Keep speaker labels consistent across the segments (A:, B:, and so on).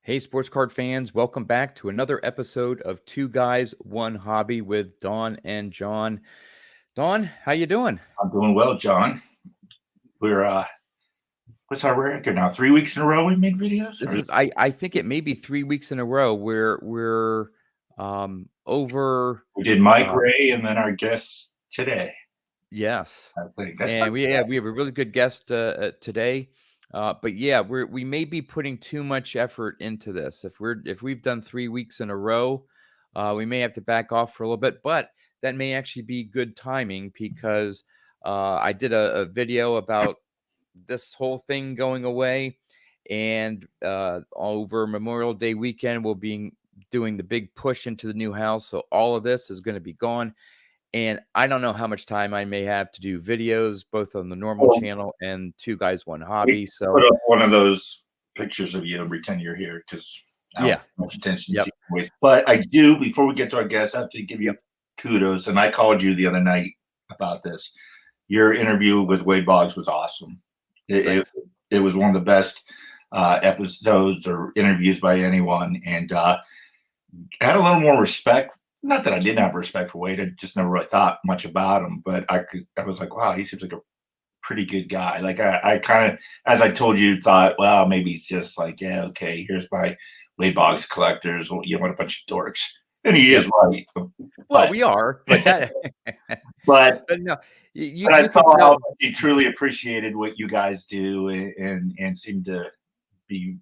A: Hey, sports card fans, welcome back to another episode of Two Guys, One Hobby with Dawn and John. Dawn, how you doing?
B: I'm doing well, John. We're what's our record now? 3 weeks in a row we made videos?
A: This is I think it may be 3 weeks in a row where we're over
B: We did Mike
A: um
B: Ray and then our guest today.
A: yes.
B: I think that's
A: And we have a really good guest today. But yeah, we may be putting too much effort into this. If we've done 3 weeks in a row, we may have to back off for a little bit, but that may actually be good timing because I did a video about this whole thing going away, and over Memorial Day weekend, we'll be doing the big push into the new house. So all of this is going to be gone. And I don't know how much time I may have to do videos, both on the normal
B: well,
A: channel and Two Guys, One
B: we
A: Hobby.
B: put
A: So
B: up one of those pictures of you and pretend you're here because I don't
A: yeah,
B: pay much attention to
A: yep,
B: you always. But I do, before we get to our guest, I have to give you
A: yep.
B: kudos. And I called you the other night about this. Your interview with Wade Boggs was awesome. It, it,
A: Thanks.
B: it was one of the best episodes or interviews by anyone. And I had a little more respect. Not that I didn't have respect for Wade. I just never really thought much about him. But I was like, wow, he seems like a pretty good guy. Like I kind of, as I told you, thought, well, maybe he's just like, yeah, okay, here's my Wade Boggs collectors. You want a bunch of dorks, and he
A: Yep.
B: is right.
A: Well,
B: But
A: we are, but that,
B: but
A: but no, you
B: but I
A: you could
B: saw how
A: know.
B: he truly appreciated what you guys do and seemed to be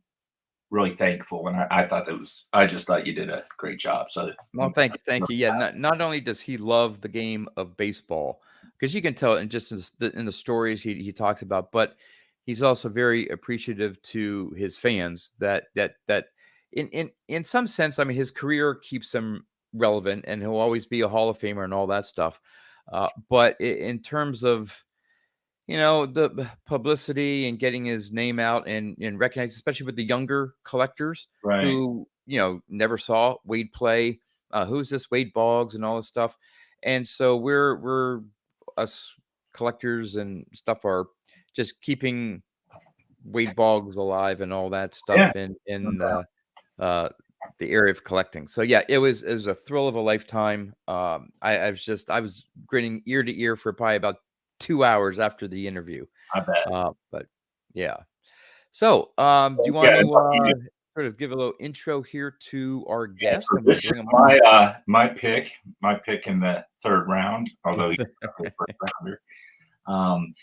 B: really thankful. And I thought I just thought you did a great job. So
A: Well, thank you. Yeah, not only does he love the game of baseball, because you can tell in just in the stories he talks about, but he's also very appreciative to his fans that in some sense, I mean, his career keeps him relevant, and he'll always be a Hall of Famer and all that stuff. But in terms of the publicity and getting his name out and recognized, especially with the younger collectors
B: right.
A: who never saw Wade play. Who's this Wade Boggs and all this stuff? And so we're us collectors and stuff are just keeping Wade Boggs alive and all that
B: Yeah.
A: stuff uh, the area of collecting. So yeah, it was a thrill of a lifetime. I was grinning ear to ear for probably about 2 hours after the interview.
B: I bet.
A: But yeah. So do you want
B: Yeah.
A: to sort of give a little intro here to our
B: Yeah,
A: guest
B: so
A: and we'll
B: this is
A: bring him on?
B: my pick in the third round, although he's a first rounder. Um,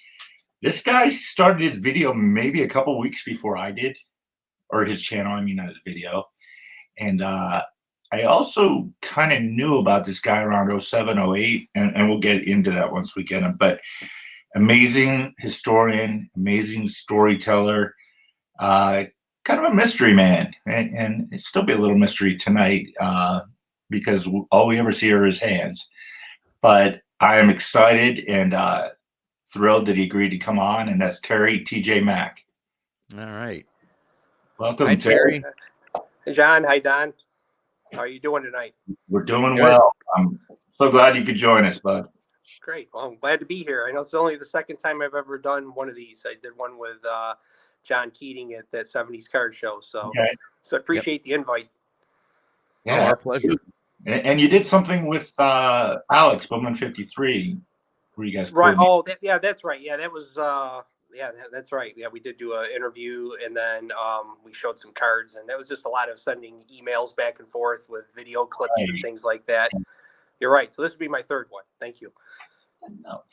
B: this guy started his video maybe a couple weeks before I did, or his channel. I mean, not his video. And I also kind of knew about this guy around 07, 08, and we'll get into that once we get him. But amazing historian, amazing storyteller, uh, kind of a mystery man, and it's still be a little mystery tonight because all we ever see are his hands. But I am excited and thrilled that he agreed to come on, and that's Terry TJMAC.
A: All right. Hi,
B: Welcome, Terry.
A: Terry.
C: Hey, John. Hi, Don. How are you doing tonight?
B: We're doing
A: Good.
B: well. I'm so glad you could join us, bud.
C: Great. Well, I'm glad to be here. I know it's only the second time I've ever done one of these. I did one with John Keating at that 70s card show. So
B: Okay.
C: I appreciate the invite.
A: Oh, our pleasure.
B: And you did something with Alex Bowman 53. Where you guys
C: Right. Oh, yeah, that's right. Yeah, that was that's right. Yeah, we did do an interview, and then we showed some cards, and that was just a lot of sending emails back and forth with video clips and things like that. You're right. So this would be my third one. Thank you.
B: No.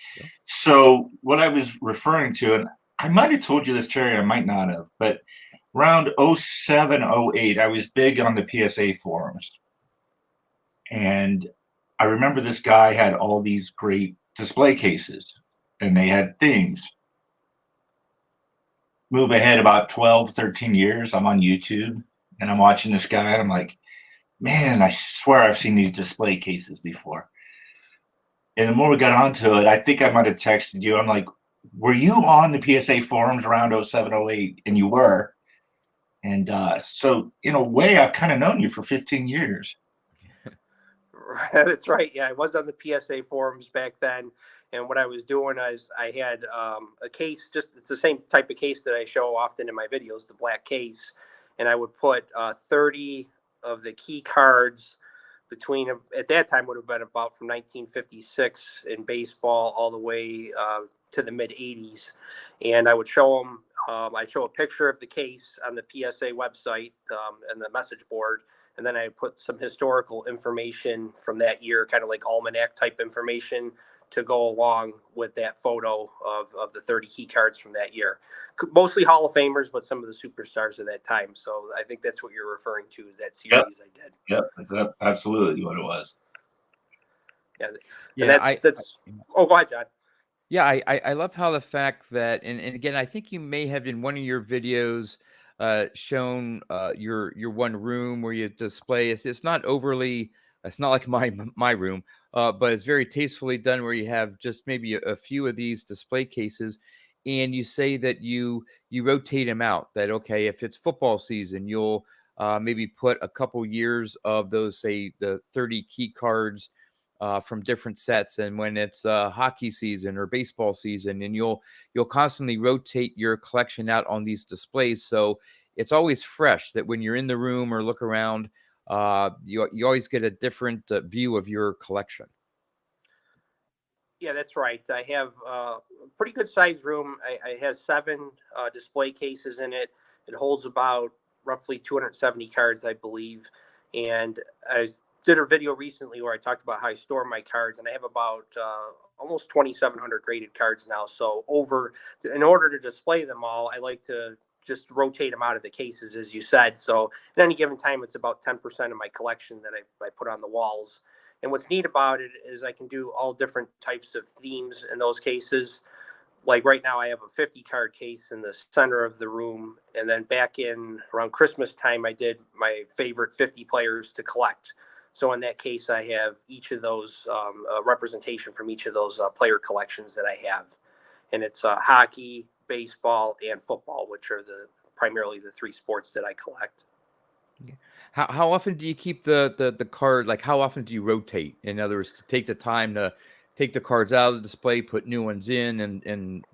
B: So what I was referring to, and I might have told you this, Terry, I might not have, but around 07, 08, I was big on the PSA forums. And I remember this guy had all these great display cases, and they had themes. Move ahead about 12, 13 years, I'm on YouTube, and I'm watching this guy, and I'm like, man, I swear I've seen these display cases before. And the more we got onto it, I think I might have texted you. I'm like, were you on the PSA forums around 07, 08? And you were. And so in a way, I've kind of known you for 15 years.
C: That's right. Yeah, I was on the PSA forums back then. And what I was doing is I had a case, it's the same type of case that I show often in my videos, the black case. and I would put 30 of the key cards between, at that time would have been about from 1956 in baseball all the way to the mid 80s. And I would show them, I'd show a picture of the case on the PSA website and the message board. And then I put some historical information from that year, kind of like almanac type information, to go along with that photo of the 30 key cards from that year. Mostly Hall of Famers, but some of the superstars of that time. So I think that's what you're referring to, is that series I did.
B: Yep, that's absolutely what it was.
C: Yeah,
A: Yeah,
C: that's. Oh, go ahead, John.
A: Yeah, I love how the fact that, and again, I think you may have in one of your videos shown your one room where you display. It's not overly, it's not like my room, but it's very tastefully done where you have just maybe a few of these display cases, and you say that you rotate them out. That okay, if it's football season, you'll maybe put a couple years of those, say the 30 key cards from different sets, and when it's hockey season or baseball season, and you'll constantly rotate your collection out on these displays, so it's always fresh. That when you're in the room or look around, you always get a different view of your collection.
C: Yeah, that's right. I have a pretty good sized room. I have 7 display cases in it. It holds about roughly 270 cards, I believe. And I did a video recently where I talked about how I store my cards, and I have about almost 2,700 graded cards now. So in order to display them all, I like to just rotate them out of the cases, as you said. So at any given time, it's about 10% of my collection that I put on the walls. And what's neat about it is I can do all different types of themes in those cases. Like right now, I have a 50 card case in the center of the room. And then back in around Christmas time, I did my favorite 50 players to collect. So in that case, I have each of those representation from each of those player collections that I have. And it's hockey, baseball, and football, which are primarily the 3 sports that I collect.
A: How often do you keep the card? Like, how often do you rotate? In other words, to take the time to take the cards out of the display, put new ones in, and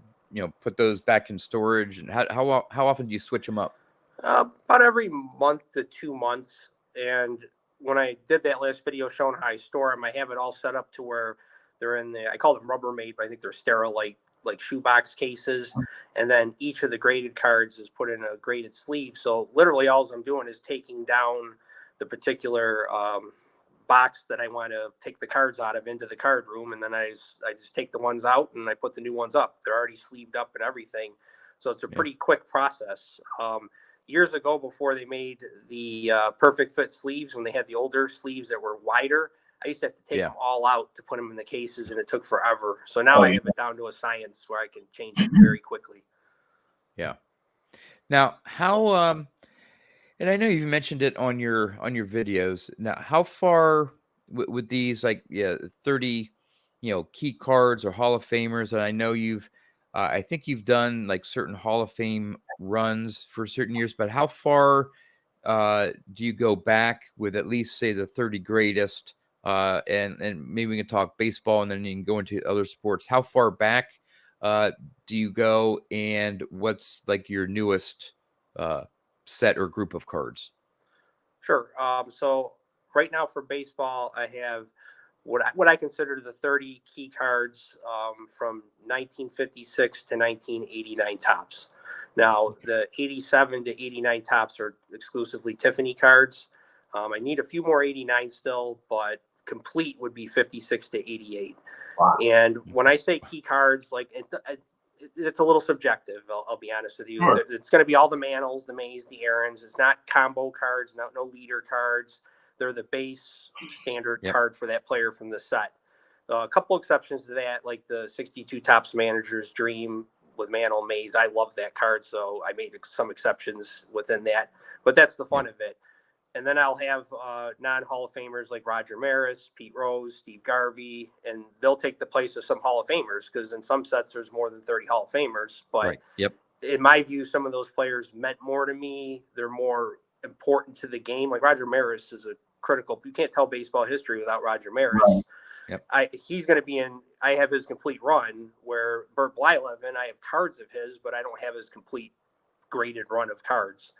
A: put those back in storage. And how often do you switch them up?
C: About every month to 2 months. And when I did that last video showing how I store them, I have it all set up to where they're in I call them Rubbermaid, but I think they're Sterilite, like shoebox cases. And then each of the graded cards is put in a graded sleeve. So literally all I'm doing is taking down the particular box that I want to take the cards out of into the card room. And then I just take the ones out and I put the new ones up. They're already sleeved up and everything. So it's a pretty quick process. Years ago, before they made the perfect fit sleeves, when they had the older sleeves that were wider, I used to have to take them all out to put them in the cases, and it took forever. So now I have it down to a science where I can change it very quickly.
A: Yeah. Now, how and I know you've mentioned it on your videos. Now, how far with these, like 30 key cards or Hall of Famers, and I know I think you've done like certain Hall of Fame runs for certain years, but how far do you go back with at least, say, the 30 greatest? And maybe we can talk baseball, and then you can go into other sports. How far back do you go, and what's like your newest set or group of cards?
C: Sure. So right now for baseball, I have what I consider the 30 key cards from 1956 to 1989 tops. Now, the 87 to 89 tops are exclusively Tiffany cards. I need a few more 89 still, but complete would be 56 to 88. Wow. And when I say key cards, like it's a little subjective. I'll be honest with you. Sure. It's going to be all the Mantles, the Mays, the Aarons. It's not combo cards, no leader cards. They're the base standard card for that player from the set. A couple exceptions to that, like the 62 Tops Manager's Dream with Mantle, Mays. I love that card, so I made some exceptions within that. But that's the fun of it. And then I'll have non-Hall of Famers like Roger Maris, Pete Rose, Steve Garvey, and they'll take the place of some Hall of Famers, because in some sets there's more than 30 Hall of Famers. But in my view, some of those players meant more to me. They're more important to the game. Like Roger Maris is a critical. You can't tell baseball history without Roger Maris. Right. Yep. He's going to be in. I have his complete run, where Bert Blyleven, I have cards of his, but I don't have his complete graded run of cards.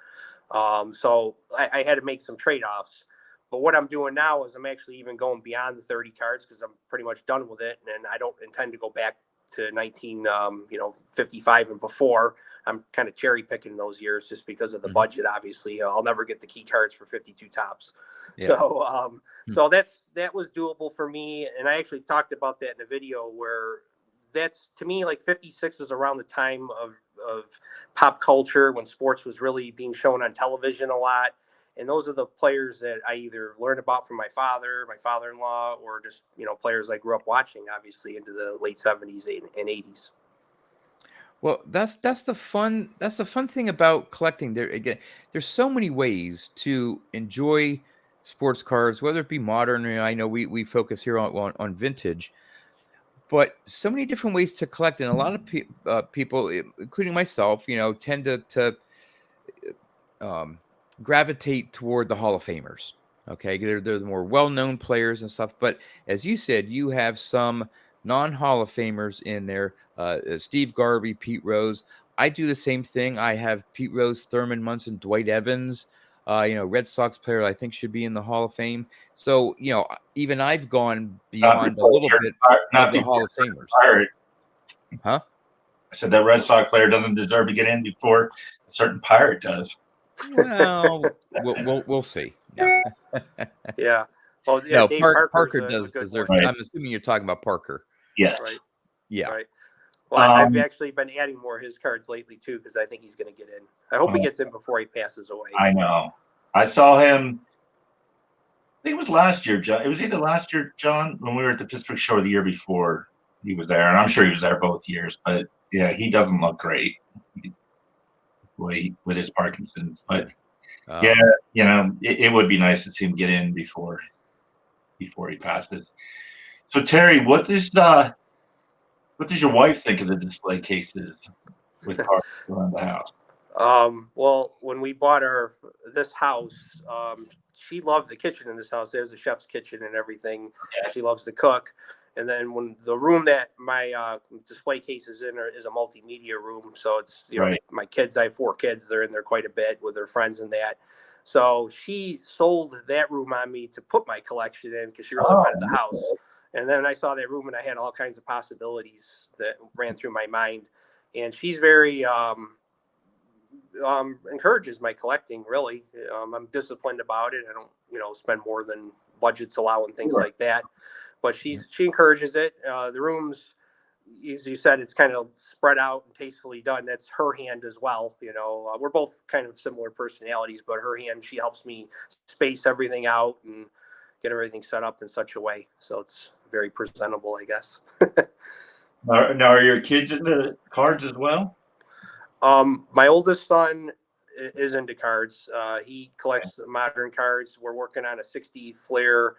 C: So I had to make some trade-offs. But what I'm doing now is I'm actually even going beyond the 30 cards because I'm pretty much done with it, and I don't intend to go back to 1955 and before. I'm kind of cherry picking those years just because of the budget. Obviously, I'll never get the key cards for 52 tops. Yeah. So that was doable for me, and I actually talked about that in a video where that's, to me, like 56 is around the time of pop culture when sports was really being shown on television a lot. And those are the players that I either learned about from my father, my father-in-law, or just, players I grew up watching, obviously, into the late 70s and 80s.
A: Well, that's the fun thing about collecting. There's so many ways to enjoy sports cards, whether it be modern, or I know we focus here on vintage, but so many different ways to collect, and a lot of people, including myself, tend to gravitate toward the Hall of Famers. Okay, they're the more well-known players and stuff. But as you said, you have some non-Hall of Famers in there. Steve Garvey, Pete Rose. I do the same thing. I have Pete Rose, Thurman Munson, Dwight Evans. Red Sox player I think should be in the Hall of Fame. So even I've gone beyond a little bit of the Hall of Famers.
B: Pirate.
A: Huh?
B: I said that Red Sox player doesn't deserve to get in before a certain Pirate does.
A: Well, we'll see. No.
C: Yeah. Well, yeah,
A: No,
C: Dave
A: Parker does deserve.
B: Right.
A: I'm assuming you're talking about Parker.
B: Yes.
C: Right.
A: Yeah.
C: Right. Well, I've actually been adding more of his cards lately too because I think he's going to get in. I hope he gets in before he passes away.
B: I know. I saw him. I think it was last year, John. It was either last year, John, when we were at the Pittsburgh show, or the year before he was there, and I'm sure he was there both years. But yeah, he doesn't look great with his Parkinson's. But it would be nice to see him get in before he passes. So Terry, what does your wife think of the display cases with cards around the house?
C: Well, when we bought this house, she loved the kitchen in this house. There's a chef's kitchen and everything. Okay. She loves to cook. And then when the room that my display case is in is a multimedia room. So it's, right. My kids, I have 4 kids. They're in there quite a bit with their friends and that. So she sold that room on me to put my collection in because she really wanted the house. And then I saw that room and I had all kinds of possibilities that ran through my mind. And she's very encourages my collecting, really. I'm disciplined about it. I don't, spend more than budgets allow and things like that. But she encourages it. The rooms, as you said, it's kind of spread out and tastefully done. That's her hand as well. We're both kind of similar personalities, but her hand, she helps me space everything out and get everything set up in such a way. So it's very presentable, I guess.
B: Now, are your kids into cards as well?
C: My oldest son is into cards. He collects modern cards. We're working on a 60 Flair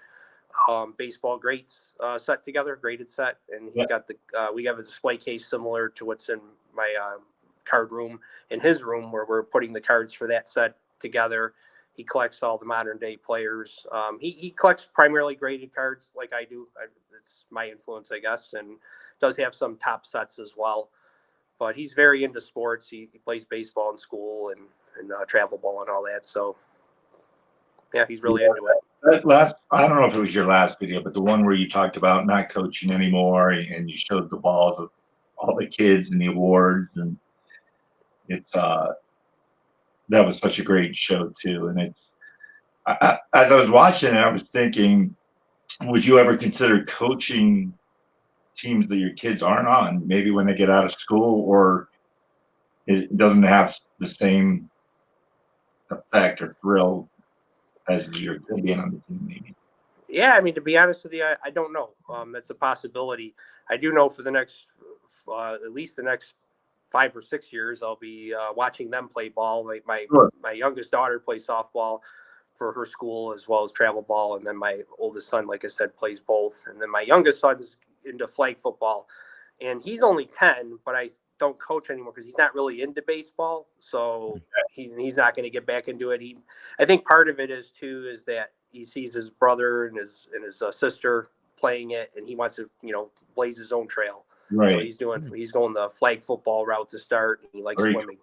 C: baseball greats set together, graded set, and he's got we have a display case similar to what's in my card room in his room, where we're putting the cards for that set together. He collects all the modern day players. He collects primarily graded cards like I do. It's my influence, I guess, and does have some top sets as well. But he's very into sports. He plays baseball in school and travel ball and all that. So, yeah, he's really into it.
B: I don't know if it was your last video, but the one where you talked about not coaching anymore and you showed the balls of all the kids and the awards, and it's that was such a great show too. And it's as I was watching it, I was thinking, would you ever consider coaching teams that your kids aren't on, maybe when they get out of school, or it doesn't have the same effect or thrill as you're being on the team, maybe?
C: Yeah, I mean, to be honest with you, I don't know. That's a possibility. I do know for the next, at least the next 5 or 6 years, I'll be watching them play ball. Like my youngest daughter plays softball for her school as well as travel ball, and then my oldest son, like I said, plays both. And then my youngest son's into flag football, and he's only 10, but I don't coach anymore because he's not really into baseball, so he's not going to get back into it. I think part of it is that he sees his brother and his sister playing it, and he wants to blaze his own trail. Right. So he's going the flag football route to start, and he likes swimming.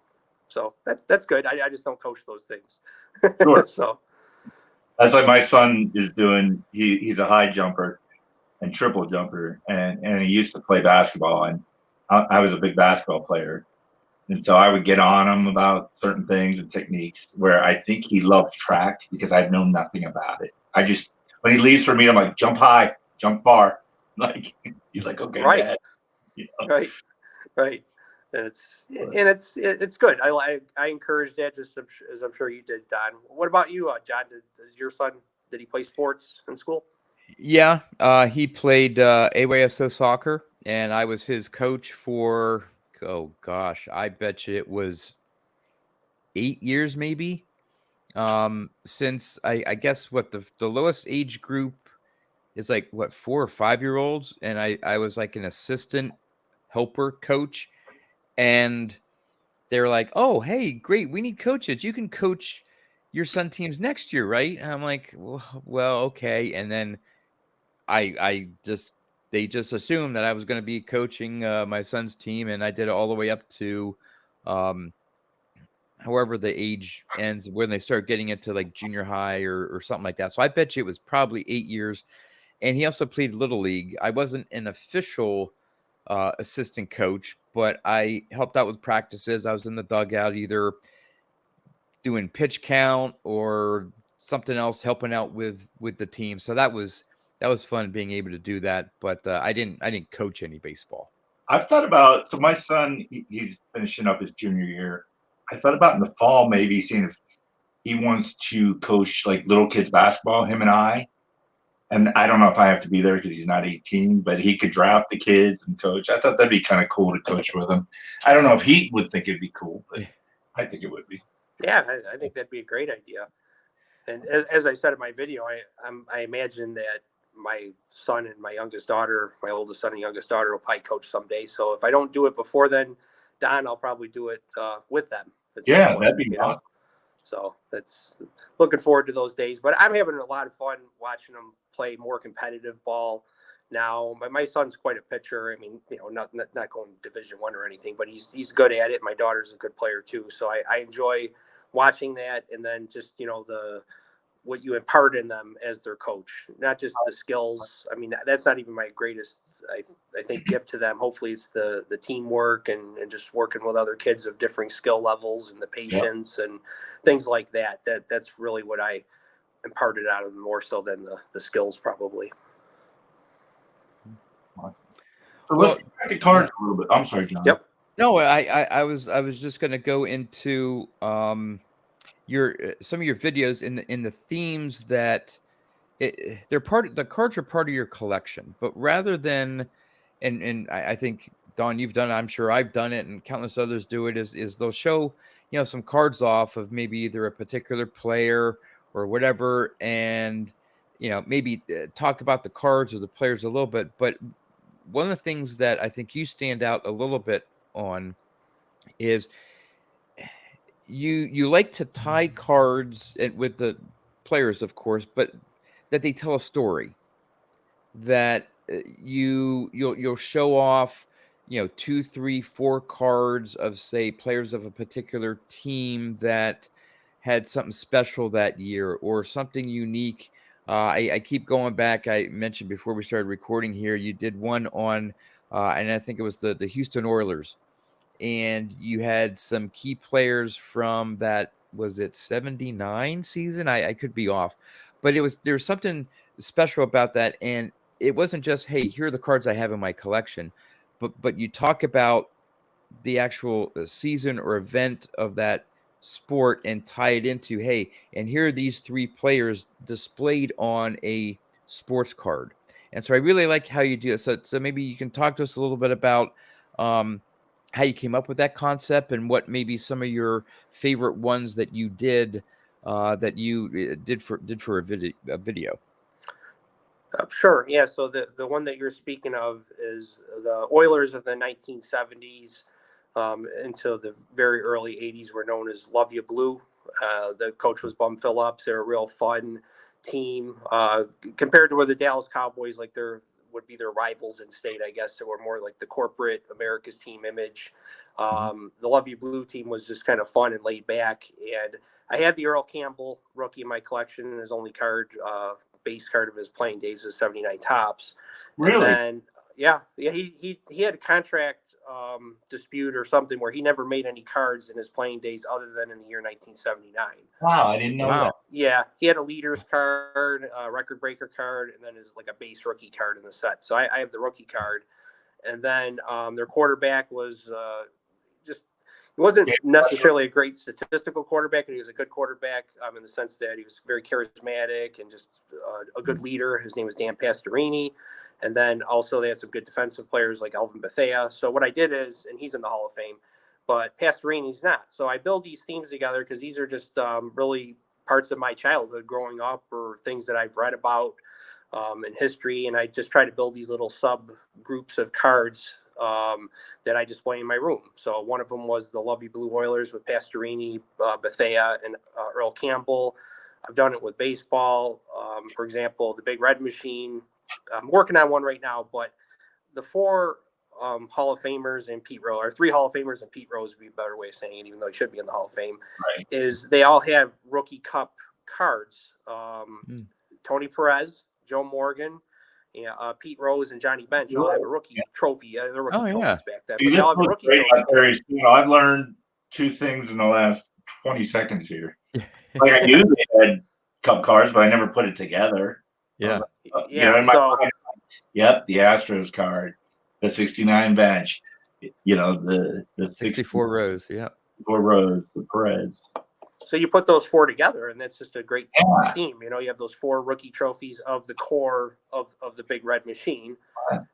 C: So that's good. I just don't coach those things.
B: Sure.
C: So
B: That's like my son is doing. He's a high jumper and triple jumper, and he used to play basketball, and I was a big basketball player, and so I would get on him about certain things and techniques. Where I think he loves track because I know nothing about it. I just when he leaves for me, I'm like, jump high, jump far. Like he's like, okay,
C: right,
B: Dad. You know?
C: right. And it's good. I encourage that, just as I'm sure you did, Don. What about you, John? Does your son, did he play sports in school?
A: Yeah, he played AYSO soccer, and I was his coach for, oh gosh, I bet you it was 8 years maybe. Since I guess what the lowest age group is, like, what, 4 or 5 year olds, and I was like an assistant helper coach, and they're like, "Oh, hey, great, we need coaches. You can coach your son teams next year, right?" And I'm like, well, okay. And then I just they just assumed that I was going to be coaching my son's team, and I did it all the way up to um, however the age ends when they start getting into like junior high or something like that. So I bet you it was probably 8 years. And he also played little league. I wasn't an official assistant coach, but I helped out with practices. I was in the dugout, either doing pitch count or something else, helping out with the team. So that was fun being able to do that. But I didn't coach any baseball.
B: I've thought about so my son he's finishing up his junior year. I thought about in the fall maybe seeing if he wants to coach like little kids basketball. Him and I. And I don't know if I have to be there because he's not 18, but he could draft the kids and coach. I thought that'd be kind of cool to coach with him. I don't know if he would think it'd be cool, but I think it would be.
C: Yeah, I think that'd be a great idea. And as I said in my video, I imagine that my son and my youngest daughter, my oldest son and youngest daughter, will probably coach someday. So if I don't do it before then, Don, I'll probably do it with them at some
B: Yeah,
C: point.
B: that'd be awesome.
C: So that's looking forward to those days. But I'm having a lot of fun watching them play more competitive ball now. My son's quite a pitcher. I mean, not going Division I or anything, but he's good at it. My daughter's a good player too. So I enjoy watching that, and then just the what you impart in them as their coach, not just the skills. I mean, that's not even my greatest, I think, gift to them. Hopefully it's the teamwork and just working with other kids of differing skill levels and the patience and things like that. That's really what I imparted out of them, more so than the skills probably.
B: So let's get back to cards a little bit. I'm sorry, John.
C: Yep.
A: No, I was just going to go into your some of your videos in the themes that the cards are part of your collection, but rather than and I think, Don, you've done it, I'm sure I've done it, and countless others do it, is they'll show some cards off of maybe either a particular player or whatever, and maybe talk about the cards or the players a little bit. But one of the things that I think you stand out a little bit on is you like to tie cards with the players, of course, but that they tell a story, that you'll show off 2, 3, 4 cards of, say, players of a particular team that had something special that year or something unique. I keep going back. I mentioned before we started recording here, you did one on and I think it was the Houston Oilers, and you had some key players from that, was it 79 season? I could be off, but there's something special about that. And it wasn't just, hey, here are the cards I have in my collection, but you talk about the actual season or event of that sport and tie it into, hey, and here are these 3 players displayed on a sports card. And so I really like how you do it. So maybe you can talk to us a little bit about how you came up with that concept and what maybe some of your favorite ones that you did did for a video.
C: Sure. Yeah. So the one that you're speaking of is the Oilers of the 1970s into the very early 80s, were known as Love You Blue. The coach was Bum Phillips. They're a real fun team compared to where the Dallas Cowboys, would be their rivals in state, I guess. They were more like the corporate America's team image. The Love You Blue team was just kind of fun and laid back. And I had the Earl Campbell rookie in my collection, and his only card, base card of his playing days is 79 Tops.
B: Really?
C: And then, yeah, he had a contract dispute or something where he never made any cards in his playing days other than in the year 1979.
B: Wow, I didn't know that.
C: Yeah, he had a leader's card, a record breaker card, and then his like a base rookie card in the set. So I have the rookie card, and then their quarterback was just he wasn't necessarily a great statistical quarterback, but he was a good quarterback in the sense that he was very charismatic and just a good leader. His name was Dan Pastorini. And then also they had some good defensive players like Alvin Bethea. So what I did is, and he's in the Hall of Fame, but Pastorini's not. So I build these teams together because these are just really parts of my childhood growing up or things that I've read about in history. And I just try to build these little sub groups of cards that I display in my room. So one of them was the Love You Blue Oilers with Pastorini, Bethea, and Earl Campbell. I've done it with baseball. For example, the Big Red Machine. I'm working on one right now, but the four Hall of Famers and Pete Rose, or three Hall of Famers and Pete Rose would be a better way of saying it, even though he should be in the Hall of Fame,
B: Right.
C: is they all have Rookie Cup cards. Tony Perez, Joe Morgan, Pete Rose, and Johnny Bench all have a rookie trophy. They're rookie trophies back then.
B: See,
C: But they all have a rookie trophy.
B: I've learned two things in the last 20 seconds here. Like I knew they had cup cards, but I never put it together.
A: Yeah.
B: In my mind, yep, the Astros card, the 69 bench, the
A: 64 rows, yeah.
B: 4 rows, the Perez.
C: So you put those four together, and that's just a great theme. You have those 4 rookie trophies of the core of the Big Red Machine.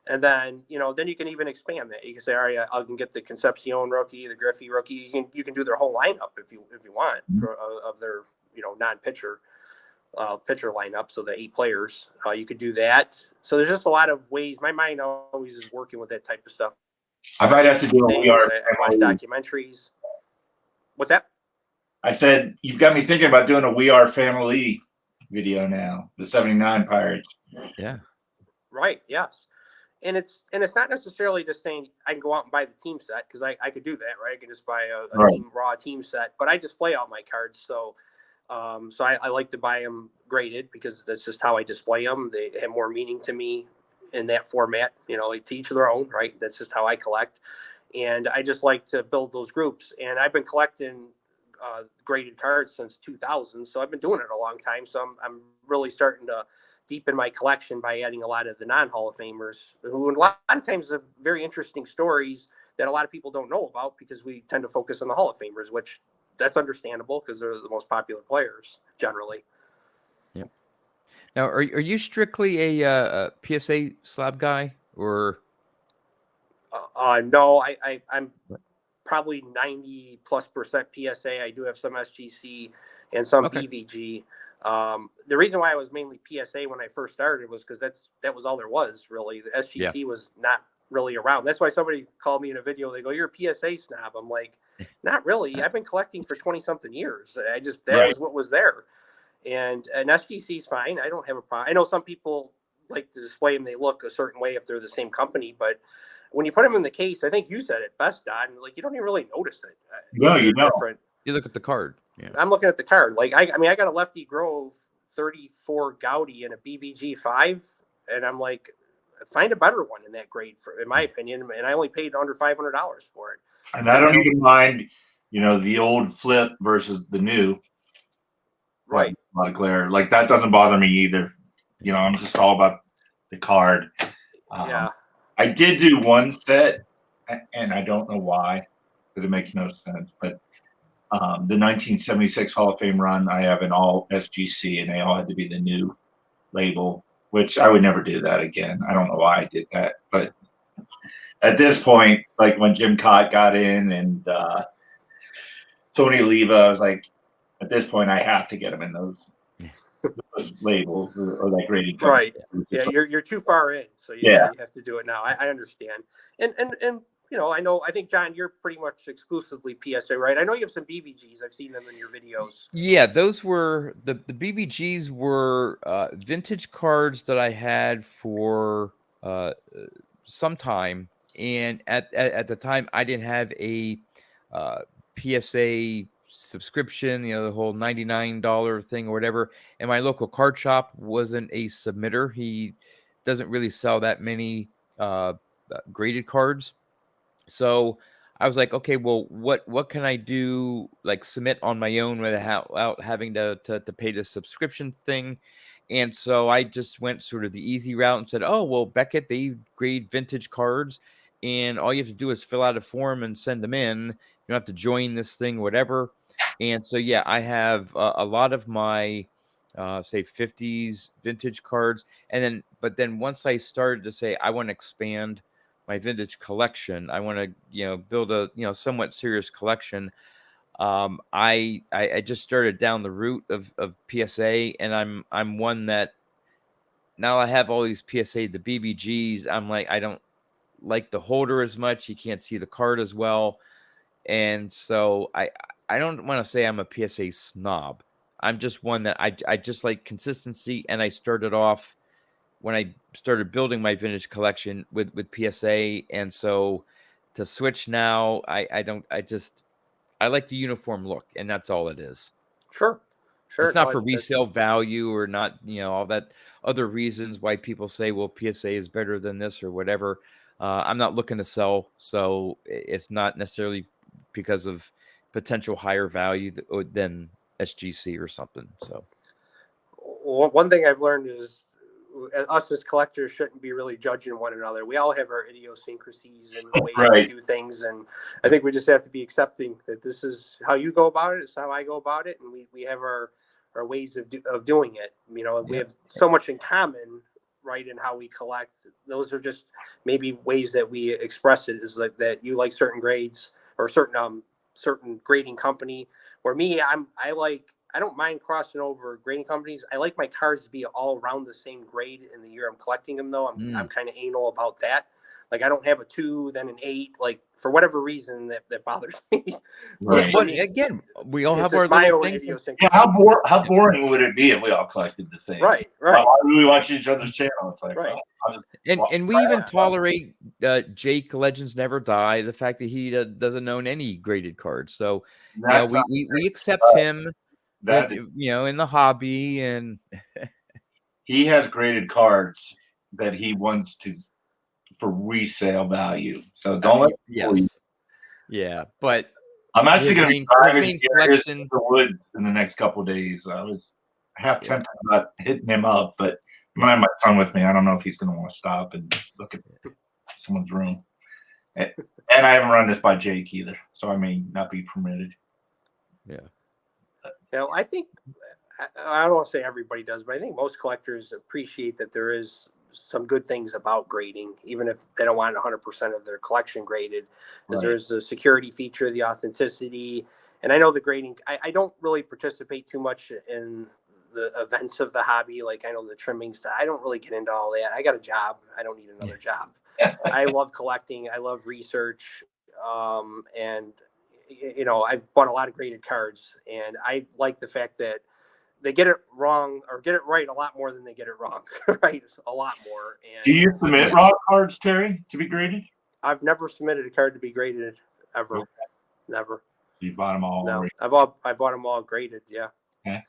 C: And then, then you can even expand that. You can say, all right, I can get the Concepcion rookie, the Griffey rookie. You can do their whole lineup if you want of their, non-pitcher. Pitcher lineup, so the 8 players, you could do that. So there's just a lot of ways. My mind always is working with that type of stuff.
B: I might have to do a VR.
C: I watch documentaries. What's that?
B: I said you've got me thinking about doing a We Are Family video now. The 79 Pirates.
A: Yeah.
C: Right. Yes. And it's not necessarily just saying I can go out and buy the team set, because I could do that, right? I can just buy a raw team set, but I display all my cards, so. So I like to buy them graded because that's just how I display them. They have more meaning to me in that format, like to each their own, right? That's just how I collect. And I just like to build those groups. And I've been collecting graded cards since 2000. So I've been doing it a long time. So I'm really starting to deepen my collection by adding a lot of the non-Hall of Famers who a lot of times have very interesting stories that a lot of people don't know about because we tend to focus on the Hall of Famers, which that's understandable because they're the most popular players generally.
A: Yep. Now, are you strictly a PSA slab guy or?
C: No, I'm probably 90+% PSA. I do have some SGC and some BVG. The reason why I was mainly PSA when I first started was because that was all there was really. The SGC was not really around. That's why somebody called me in a video. They go, "You're a PSA snob." I'm like, not really. I've been collecting for 20 something years. That was what was there. And SGC is fine. I don't have a problem. I know some people like to display them. They look a certain way if they're the same company, but when you put them in the case, I think you said it best, Don, like you don't even really notice it.
B: No, you don't.
A: You look at the card. Yeah.
C: I'm looking at the card. Like, I got a Lefty Grove 34 Gaudy and a BVG 5. And I'm like, find a better one in that grade, in my opinion. And I only paid under $500 for it.
B: And I don't even mind, the old flip versus the new.
C: Right.
B: A lot of glare. Like, that doesn't bother me either. I'm just all about the card.
C: Yeah.
B: I did do one set, and I don't know why, because it makes no sense. But the 1976 Hall of Fame run, I have an all SGC, and they all had to be the new label, which I would never do that again. I don't know why I did that. But at this point, like when Jim Cott got in and Tony Oliva, I was like, at this point, I have to get them in those labels or that grading card.
C: Right. Yeah, you're too far in, so you have to do it now. I understand. And I think, John, you're pretty much exclusively PSA, right? I know you have some BVGs. I've seen them in your videos.
A: Yeah, those were the BVGs were vintage cards that I had for some time. and at the time, I didn't have a PSA subscription, the whole $99 thing or whatever. And my local card shop wasn't a submitter. He doesn't really sell that many graded cards. So I was like, okay, well, what can I do, like submit on my own without having to pay the subscription thing? And so I just went sort of the easy route and said, oh, well, Beckett, they grade vintage cards, and all you have to do is fill out a form and send them in. You don't have to join this thing, whatever. And so, yeah, I have a lot of my, say, 50s vintage cards. But then once I started to say, I want to expand my vintage collection, I want to, build a, somewhat serious collection. I just started down the route of PSA, and I'm one that now I have all these PSA, the BBGs. I'm like, I don't like the holder as much. You can't see the card as well. And so I don't want to say I'm a PSA snob. I'm just one that I just like consistency. And I started off when I started building my vintage collection with PSA. And so to switch now, I like the uniform look, and that's all it is.
C: Sure.
A: It's not for resale value or not, all that other reasons why people say, well, PSA is better than this or whatever. I'm not looking to sell, so it's not necessarily because of potential higher value than SGC or something. So
C: one thing I've learned is us as collectors shouldn't be really judging one another. We all have our idiosyncrasies and ways to do things, and I think we just have to be accepting that this is how you go about it, it's how I go about it, and we have our ways of doing it. We have so much in common, right, in how we collect. Those are just maybe ways that we express it, is like that you like certain grades or certain grading company, or me, I don't mind crossing over grading companies. I like my cards to be all around the same grade in the year I'm collecting them, though. I'm kind of anal about that. Like, I don't have a 2, then an 8, like, for whatever reason that bothers me.
A: Right. But again, we all have our
C: my
A: little
C: own
A: things.
C: idiosyncrasy.
B: Yeah, how boring would it be if we all collected the same?
C: Right.
B: Why do we watch each other's channel? It's like,
C: right.
A: And we even tolerate Jake Legends Never Die, the fact that he doesn't own any graded cards. So we accept him. That in the hobby, and
B: he has graded cards that he wants to for resale value. So don't let
A: yeah. But
B: I'm actually going to be driving
A: collection
B: the woods in the next couple of days. I was half tempted about hitting him up, but I'm going to have my son with me. I don't know if he's going to want to stop and look at someone's room. And I haven't run this by Jake either, so I may not be permitted.
C: Yeah. I think, I don't want to say everybody does, but I think most collectors appreciate that there is some good things about grading, even if they don't want 100% of their collection graded, because there's the security feature, the authenticity. And I know the grading, I don't really participate too much in the events of the hobby. Like, I know the trimming stuff, I don't really get into all that. I got a job. I don't need another job. I love collecting. I love research. And I've bought a lot of graded cards, and I like the fact that they get it wrong or get it right a lot more than they get it wrong. Right. A lot more. And
B: do you submit raw cards, Terry, to be graded?
C: I've never submitted a card to be graded ever.
B: Okay.
C: Never.
B: You bought them all?
C: No, I bought them all graded. Yeah.
B: Okay.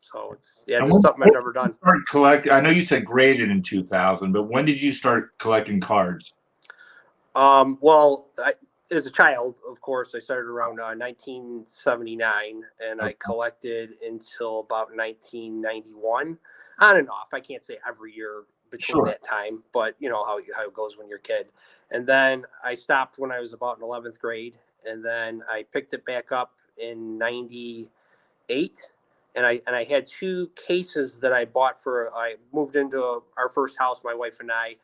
C: So it's just something I've never done.
B: I know you said graded in 2000, but when did you start collecting cards?
C: Well, as a child, of course, I started around 1979, and I collected until about 1991, on and off. I can't say every year between that time, but you know how it goes when you're a kid. And then I stopped when I was about in 11th grade, and then I picked it back up in 98. And I had 2 cases that I bought I moved into our first house, my wife and I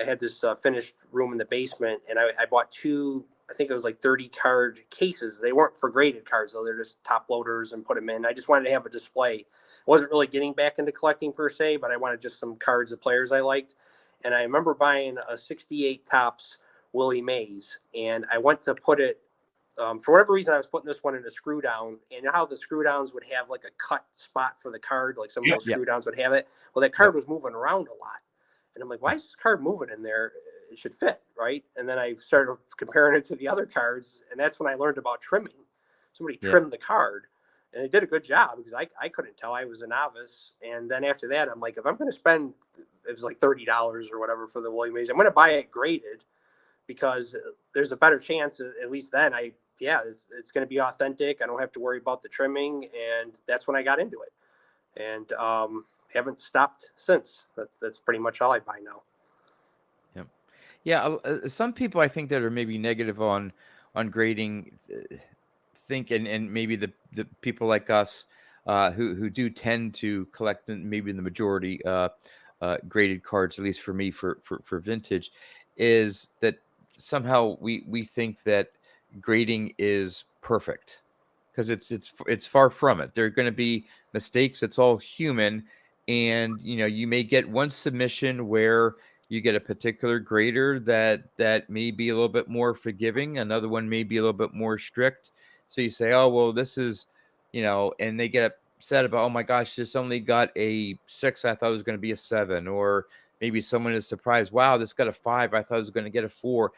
C: had this finished room in the basement, and I bought 2, I think it was like 30 card cases. They weren't for graded cards, though. They're just top loaders, and put them in. I just wanted to have a display. I wasn't really getting back into collecting per se, but I wanted just some cards of players I liked. And I remember buying a 68 Topps Willie Mays, and I went to put it, for whatever reason, I was putting this one in a screw down, and how the screw downs would have like a cut spot for the card, like some of those screw downs would have it. Well, that card was moving around a lot. And I'm like, why is this card moving in there? it should fit, right? And then I started comparing it to the other cards, and that's when I learned about trimming. Somebody trimmed the card, and they did a good job because I couldn't tell. I was a novice. And then after that, I'm like, if I'm going to spend, it was like $30 or whatever for the William Mays, I'm going to buy it graded because there's a better chance, at least then, it's going to be authentic. I don't have to worry about the trimming, and that's when I got into it, and haven't stopped since. That's pretty much all I buy now.
A: Yeah, some people I think that are maybe negative on grading think, and maybe the people like us who do tend to collect maybe the majority graded cards, at least for me for vintage, is that somehow we think that grading is perfect, because it's far from it. There are going to be mistakes. It's all human, and you may get one submission where you get a particular grader that may be a little bit more forgiving. Another one may be a little bit more strict. So you say, oh, well, this is, and they get upset about, oh my gosh, this only got a 6. I thought it was going to be a 7. Or maybe someone is surprised, wow, this got a 5. I thought it was going to get a 4.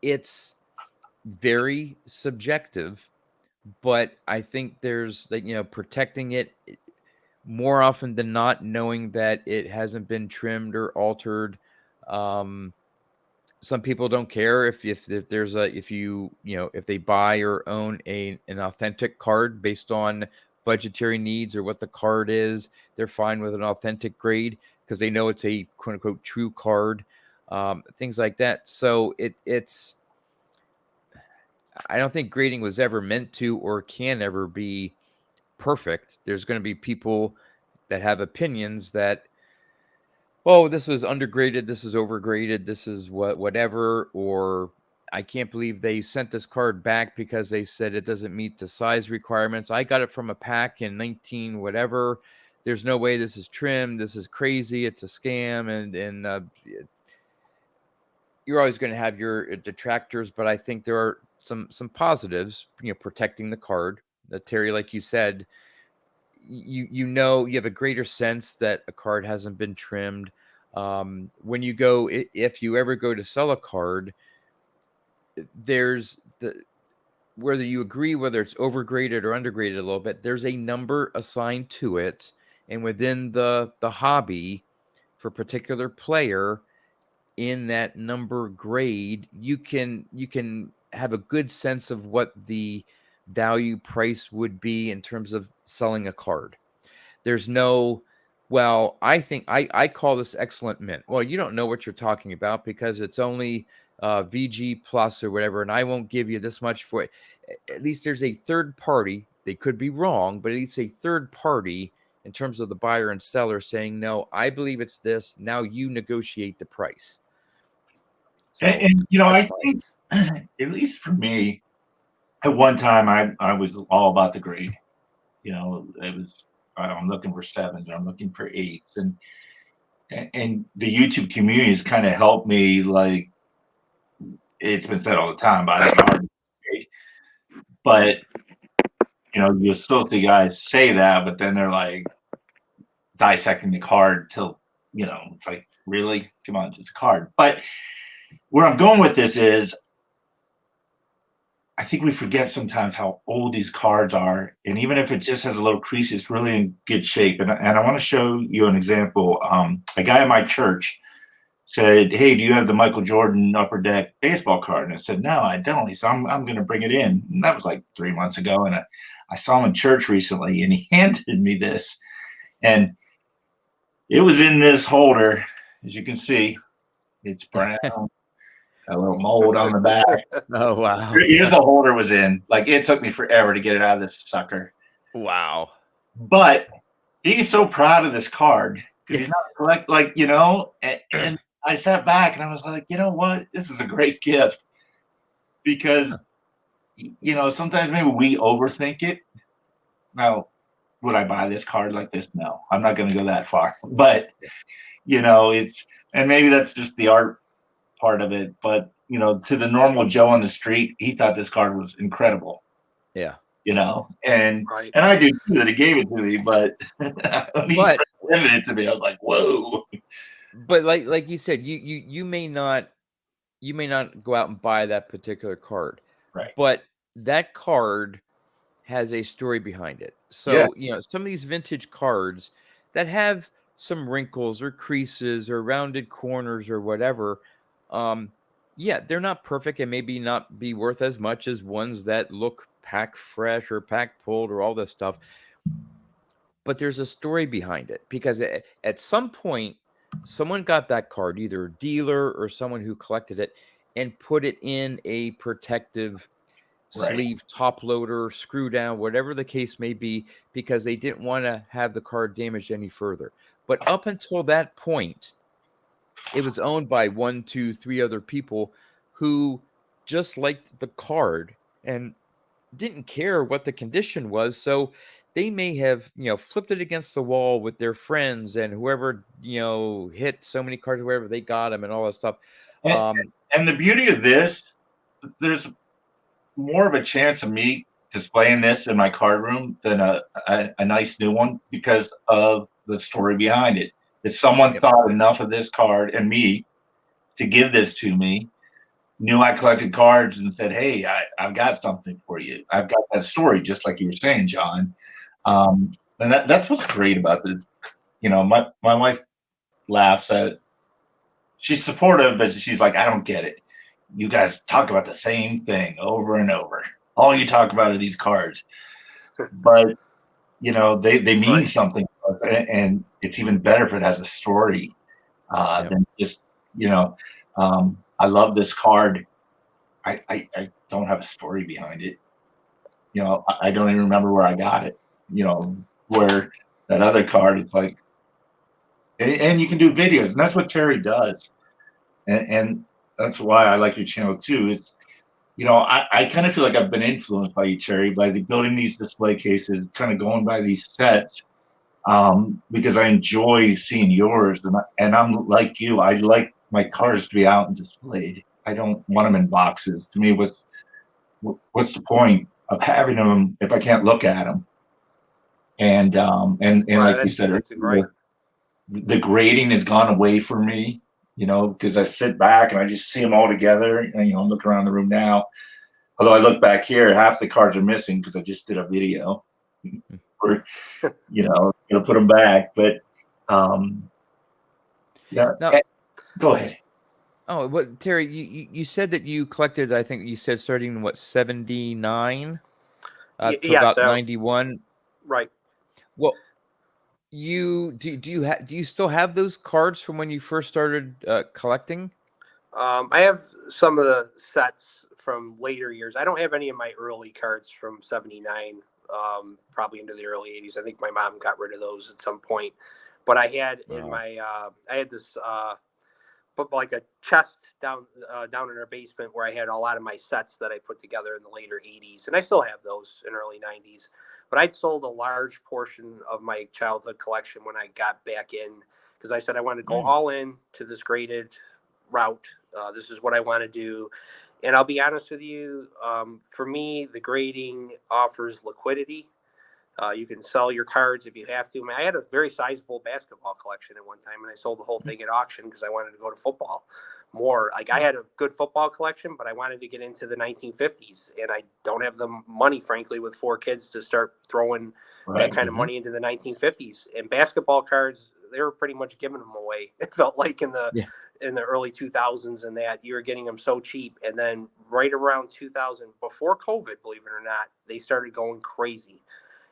A: It's very subjective, but I think there's protecting it more often than not, knowing that it hasn't been trimmed or altered. Some people don't care if there's if they buy or own an authentic card based on budgetary needs or what the card is. They're fine with an authentic grade because they know it's a quote unquote true card, things like that. So it's I don't think grading was ever meant to or can ever be perfect. There's going to be people that have opinions that, oh, this was undergraded, this is overgraded, this is whatever, or I can't believe they sent this card back because they said it doesn't meet the size requirements. I got it from a pack in 19 whatever. There's no way this is trimmed. This is crazy. It's a scam. And you're always going to have your detractors, but I think there are some positives, protecting the card. Terry, like you said, you have a greater sense that a card hasn't been trimmed. When you go, if you ever go to sell a card, there's whether you agree whether it's overgraded or undergraded a little bit, there's a number assigned to it, and within the hobby for a particular player in that number grade, you can have a good sense of what the value price would be in terms of selling a card. There's no, well, I think I call this excellent mint. Well, you don't know what you're talking about because it's only VG plus or whatever, and I won't give you this much for it. At least there's a third party. They could be wrong, but at least a third party in terms of the buyer and seller saying, no, I believe it's this. Now you negotiate the price. So,
B: and I think, at least for me, at one time I was all about the grade. It was, I'm looking for 7s, I'm looking for 8s, and the YouTube community has kind of helped me. Like, it's been said all the time, but I don't know. But you'll still see guys say that, but then they're like dissecting the card till it's like, really, come on, just a card. But where I'm going with this is, I think we forget sometimes how old these cards are, and even if it just has a little crease, it's really in good shape. And I want to show you an example. A guy at my church said, "Hey, do you have the Michael Jordan Upper Deck baseball card?" And I said, "No, I don't." He said, "I'm going to bring it in." And that was like 3 months ago, and I saw him in church recently, and he handed me this, and it was in this holder, as you can see. It's brown. A little mold on the back.
A: Oh, wow.
B: Here's the holder was in. Like, it took me forever to get it out of this sucker.
A: Wow.
B: But he's so proud of this card because he's not and I sat back and I was like, you know what? This is a great gift because, sometimes maybe we overthink it. Now, would I buy this card like this? No, I'm not going to go that far. But, and maybe that's just the art part of it, but to the normal Joe on the street, he thought this card was incredible.
A: Yeah.
B: And I do too, that he gave it to me, but when he gave it to me, I was like, whoa.
A: But like you said, you may not you may not go out and buy that particular card,
B: Right.
A: but that card has a story behind it.
B: Yeah.
A: So, some of these vintage cards that have some wrinkles or creases or rounded corners or whatever, yeah, they're not perfect and maybe not be worth as much as ones that look pack fresh or pack pulled or all this stuff. But there's a story behind it because at some point, someone got that card, either a dealer or someone who collected it, and put it in a protective
B: Right.
A: sleeve, top loader, screw down, whatever the case may be, because they didn't want to have the card damaged any further. But up until that point, it was owned by 1, 2, 3 other people who just liked the card and didn't care what the condition was. So they may have, flipped it against the wall with their friends and whoever, hit so many cards, wherever they got them and all that stuff.
B: And,
A: Um,
B: and the beauty of this, there's more of a chance of me displaying this in my card room than a nice new one because of the story behind it. That someone
A: Yep.
B: thought enough of this card and me to give this to me, knew I collected cards and said, "Hey, I've got something for you. I've got that story," just like you were saying, John. And that's what's great about this. My wife laughs at. She's supportive, but she's like, "I don't get it. You guys talk about the same thing over and over. All you talk about are these cards." But they mean
C: Right.
B: something, and it's even better if it has a story
A: Yep.
B: than just I love this card. I don't have a story behind it. I don't even remember where I got it. Where that other card, it's like, and you can do videos, and that's what Terry does, and that's why I like your channel too. Is I kind of feel like I've been influenced by you, Terry, by building these display cases, kind of going by these sets, because I enjoy seeing yours, and I'm like you. I like my cars to be out and displayed. I don't want them in boxes. To me, what's the point of having them if I can't look at them? And
C: Right.
B: like you said,
C: That's right.
B: the grading has gone away for me. Because I sit back and I just see them all together, and I'm looking around the room now. Although I look back here, half the cards are missing because I just did a video. Or gonna put them back, but yeah.
A: Now,
B: Go ahead.
A: oh, what Terry? You said that you collected. I think you said starting in what 79 to
C: Yeah.
A: about
C: So
A: 91.
C: right.
A: Well, do you still have those cards from when you first started collecting?
C: I have some of the sets from later years. I don't have any of my early cards from '79. Probably into the early '80s. I think my mom got rid of those at some point. But I had in
A: Oh,
C: my I had this put like a chest down in our basement where I had a lot of my sets that I put together in the later '80s, and I still have those in early '90s. But I'd sold a large portion of my childhood collection when I got back in because I said I wanted to go
A: mm,
C: all in to this graded route. This is what I want to do. And I'll be honest with you, for me, the grading offers liquidity. You can sell your cards if you have to. I mean, I had a very sizable basketball collection at one time, and I sold the whole thing at auction because I wanted to go to football more. Like I had a good football collection, but I wanted to get into the 1950s, and I don't have the money, frankly, with 4 kids to start throwing that
B: Right.
C: kind of
A: mm-hmm.
C: money into the 1950s. And basketball cards, they were pretty much giving them away. It felt like
A: Yeah.
C: in the early 2000s, and that you were getting them so cheap. And then right around 2000, before COVID, believe it or not, they started going crazy.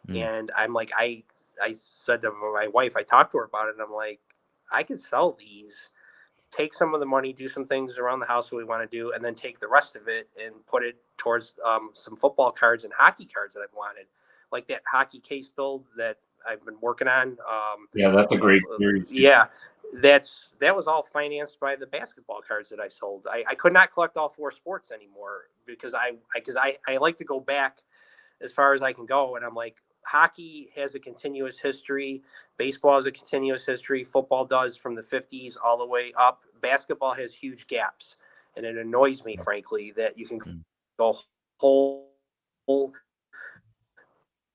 A: Mm.
C: And I'm like, I said to my wife, I talked to her about it, and I'm like, I could sell these, take some of the money, do some things around the house that we want to do, and then take the rest of it and put it towards some football cards and hockey cards that I've wanted, like that hockey case build that I've been working on.
B: Yeah, that's a great series.
C: Yeah, that was all financed by the basketball cards that I sold. I could not collect all 4 sports anymore because I like to go back as far as I can go, and I'm like, hockey has a continuous history, baseball has a continuous history, football does from the 50s all the way up. Basketball has huge gaps, and it annoys me, frankly, that you can
A: Mm.
C: go whole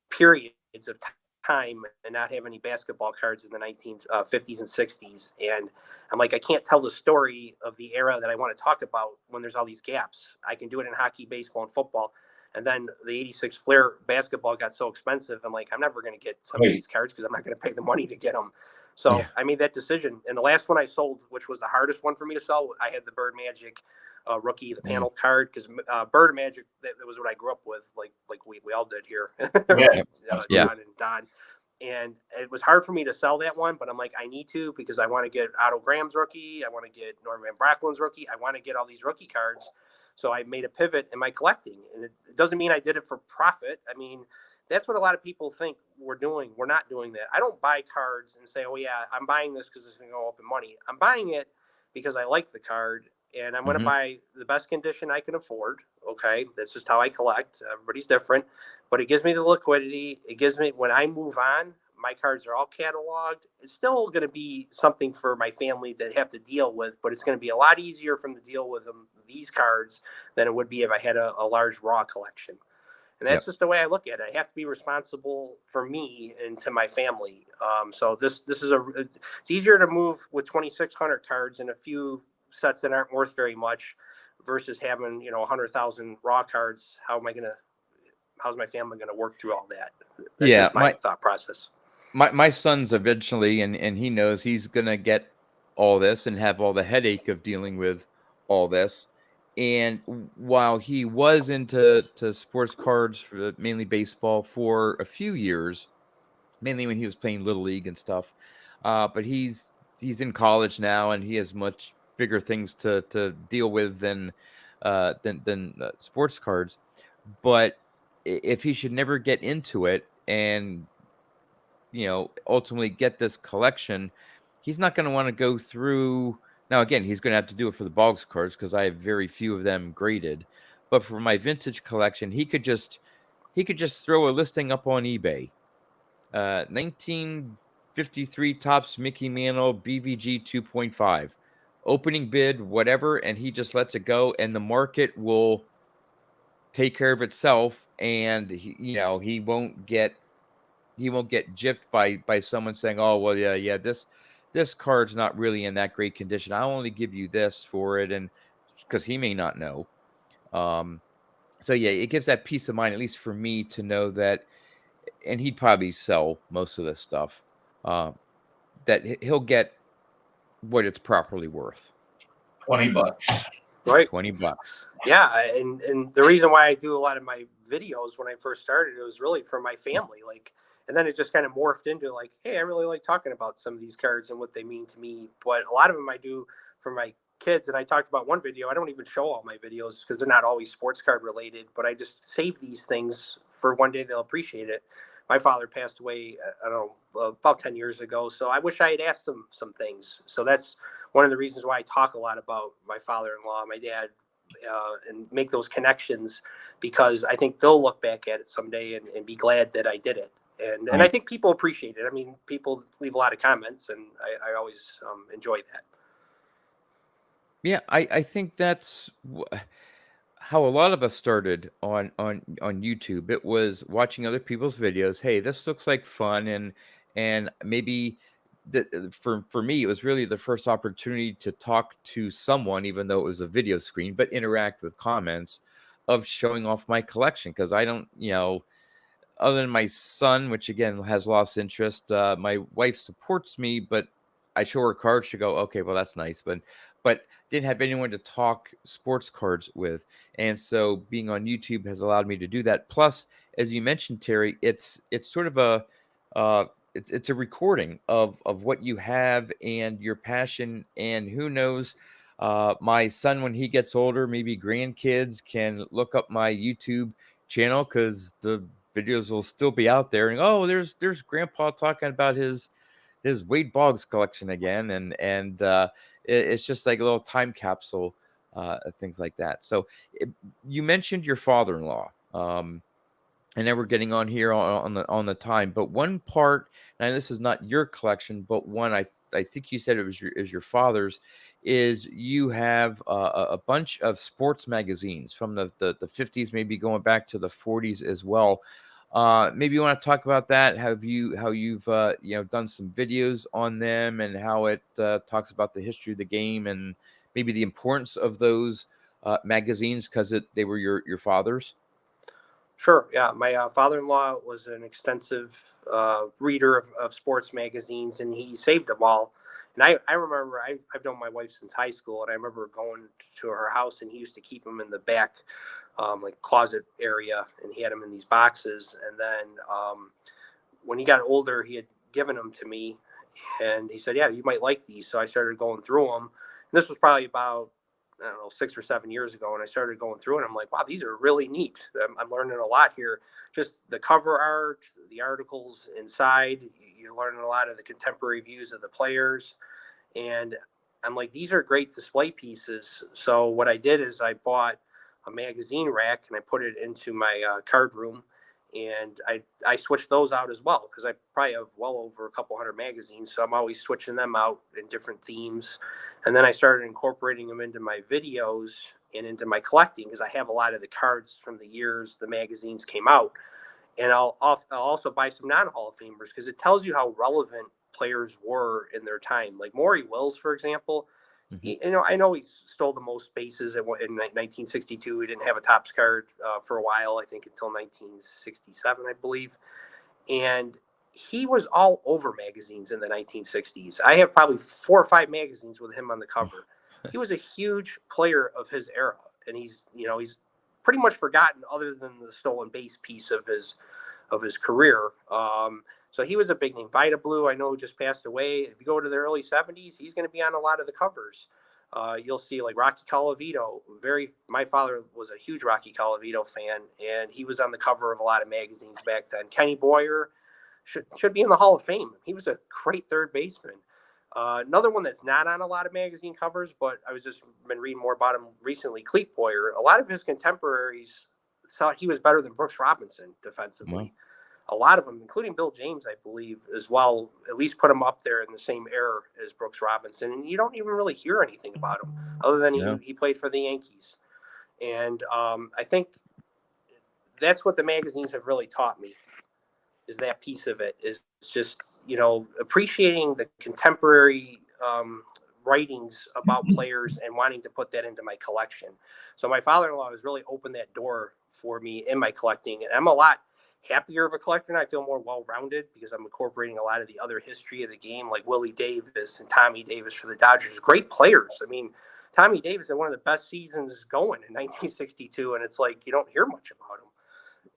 C: periods of time and not have any basketball cards in the 1950s and 60s. And I'm like, I can't tell the story of the era that I want to talk about when there's all these gaps. I can do it in hockey, baseball, and football. And then the 86 Flair basketball got so expensive. I'm like, I'm never going to get some of these cards because I'm not going to pay the money to get them. So I made that decision. And the last one I sold, which was the hardest one for me to sell, I had the Bird Magic rookie, the panel card, because Bird Magic, that was what I grew up with, like we all did here. John and Don. And it was hard for me to sell that one, but I'm like, I need to, because I want to get Otto Graham's rookie. I want to get Norman Van Bracklin's rookie. I want to get all these rookie cards. So I made a pivot in my collecting. And it doesn't mean I did it for profit. I mean, that's what a lot of people think we're doing. We're not doing that. I don't buy cards and say, oh, yeah, I'm buying this because it's going to go up in money. I'm buying it because I like the card, and I'm going to buy the best condition I can afford. Okay, that's just how I collect. Everybody's different, but it gives me the liquidity. It gives me, when I move on, my cards are all cataloged. It's still going to be something for my family to have to deal with, but it's going to be a lot easier for them to deal with these cards than it would be if I had a large raw collection. And that's just the way I look at it. I have to be responsible for me and to my family. So this is it's easier to move with 2,600 cards and a few sets that aren't worth very much versus having 100,000 raw cards. How's my family going to work through all that? That's just my thought process.
A: My son's eventually, and he knows he's gonna get all this and have all the headache of dealing with all this. And while he was into sports cards, mainly baseball, for a few years, mainly when he was playing little league and stuff, but he's in college now, and he has much bigger things to deal with than sports cards. But if he should never get into it and ultimately get this collection, he's not going to want to go through. Now, again, he's going to have to do it for the Boggs cards because I have very few of them graded. But for my vintage collection, he could just throw a listing up on eBay. 1953 Topps Mickey Mantle BVG 2.5. Opening bid, whatever, and he just lets it go, and the market will take care of itself, and he won't get gypped by someone saying, "Oh, well, yeah, this card's not really in that great condition. I'll only give you this for it," and because he may not know. So yeah, it gives that peace of mind, at least for me, to know that, and he'd probably sell most of this stuff, that he'll get what it's properly worth.
B: $20,
C: right?
A: $20.
C: Yeah, and the reason why I do a lot of my videos when I first started, it was really for my family. Like, and then it just kind of morphed into like, hey, I really like talking about some of these cards and what they mean to me. But a lot of them I do for my kids. And I talked about one video. I don't even show all my videos because they're not always sports card related, but I just save these things for one day they'll appreciate it. My father passed away, I don't know, about 10 years ago. So I wish I had asked him some things. So that's one of the reasons why I talk a lot about my father-in-law, my dad, and make those connections, because I think they'll look back at it someday and be glad that I did it. And I think people appreciate it. I mean, people leave a lot of comments, and I always enjoy that.
A: Yeah, I think that's how a lot of us started on YouTube. It was watching other people's videos. Hey, this looks like fun, and maybe for me, it was really the first opportunity to talk to someone, even though it was a video screen, but interact with comments of showing off my collection, because I don't, other than my son, which again has lost interest. My wife supports me, but I show her cards. She go, okay, well that's nice, but didn't have anyone to talk sports cards with, and so being on YouTube has allowed me to do that. Plus, as you mentioned, Terry, it's sort of a it's a recording of what you have and your passion, and who knows. My son, when he gets older, maybe grandkids can look up my YouTube channel, because the videos will still be out there, and oh, there's Grandpa talking about his Wade Boggs collection again, and it's just like a little time capsule, things like that. So you mentioned your father-in-law, and then we're getting on here on the time, but one part, and this is not your collection, but one I think you said it was your father's, is you have a bunch of sports magazines from the 50s, maybe going back to the 40s as well. Maybe you want to talk about that. How you've done some videos on them and how it talks about the history of the game and maybe the importance of those magazines because they were your father's.
C: Sure. Yeah. My father-in-law was an extensive reader of sports magazines, and he saved them all. And I remember I've known my wife since high school, and I remember going to her house, and he used to keep them in the back, like closet area, and he had them in these boxes. And then when he got older, he had given them to me, and he said, "Yeah, you might like these." So I started going through them. And this was probably about, I don't know, 6 or 7 years ago, and I started going through it. I'm like, wow, these are really neat. I'm learning a lot here. Just the cover art, the articles inside. You're learning a lot of the contemporary views of the players, and I'm like, these are great display pieces. So what I did is I bought a magazine rack and I put it into my card room, and I switched those out as well because I probably have well over a couple hundred magazines, so I'm always switching them out in different themes. And then I started incorporating them into my videos and into my collecting because I have a lot of the cards from the years the magazines came out. And I'll also buy some non-Hall of Famers because it tells you how relevant players were in their time. Like Maury Wills, for example.
A: Hmm.
C: I know he stole the most bases in 1962. He didn't have a Topps card for a while, I think until 1967, I believe. And he was all over magazines in the 1960s. I have probably 4 or 5 magazines with him on the cover. He was a huge player of his era, and he's pretty much forgotten other than the stolen base piece of his career. So he was a big name. Vita Blue, I know, just passed away. If you go to the early 70s, he's going to be on a lot of the covers. You'll see like Rocky Colavito. My father was a huge Rocky Colavito fan, and he was on the cover of a lot of magazines back then. Kenny Boyer should be in the Hall of Fame. He was a great third baseman. Another one that's not on a lot of magazine covers, but I was just been reading more about him recently. Cleat Boyer. A lot of his contemporaries thought he was better than Brooks Robinson defensively.
A: Wow.
C: A lot of them, including Bill James, I believe, as well, at least put him up there in the same era as Brooks Robinson. And you don't even really hear anything about him other than
A: No.
C: he played for the Yankees. And I think that's what the magazines have really taught me, is that piece of it, is just, appreciating the contemporary writings about players and wanting to put that into my collection. So my father-in-law has really opened that door for me in my collecting, and I'm a lot happier of a collector now. I feel more well-rounded because I'm incorporating a lot of the other history of the game, like Willie Davis and Tommy Davis for the Dodgers. Great players. I mean, Tommy Davis had one of the best seasons going in 1962, and it's like you don't hear much about him.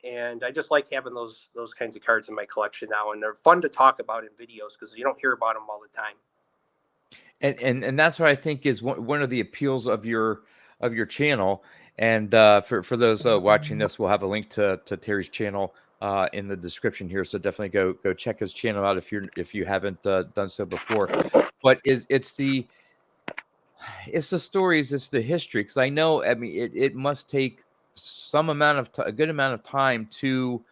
C: And I just like having those kinds of cards in my collection now, and they're fun to talk about in videos because you don't hear about them all the time.
A: And that's what I think is one of the appeals of your channel. And for those watching this, we'll have a link to Terry's channel in the description here. So definitely go check his channel out if you haven't done so before. But it's the stories, it's the history. Because I know, I mean, it must take some amount of a good amount of time to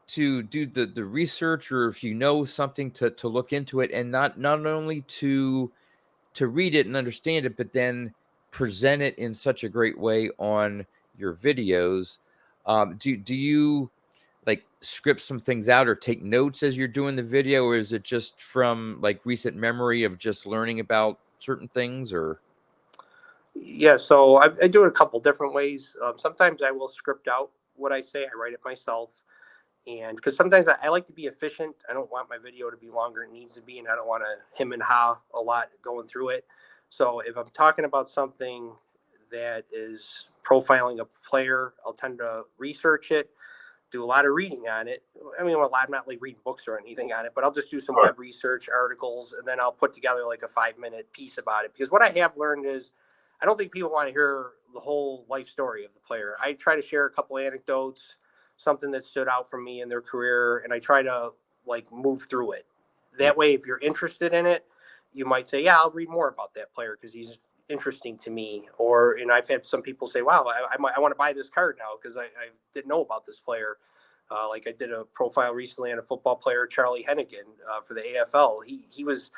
A: do the research, or if you know something to look into it, and not only to read it and understand it, but then present it in such a great way on your videos. Do you like script some things out or take notes as you're doing the video, or is it just from like recent memory of just learning about certain things? Or
C: Yeah, so I do it a couple different ways. Sometimes I will script out what I say. I write it myself. And because sometimes I like to be efficient. I don't want my video to be longer than it needs to be, and I don't want to hem and haw a lot going through it. So if I'm talking about something that is profiling a player, I'll tend to research it, do a lot of reading on it. I mean, well, I'm not like reading books or anything on it, but I'll just do some web research, articles, and then I'll put together like a 5-minute piece about it. Because what I have learned is I don't think people want to hear the whole life story of the player. I try to share a couple anecdotes, something that stood out for me in their career, and I try to like move through it. That way, if you're interested in it, you might say, yeah, I'll read more about that player because he's interesting to me. Or, and I've had some people say, wow, I want to buy this card now because I didn't know about this player. Like I did a profile recently on a football player, Charlie Hennigan, for the AFL. He was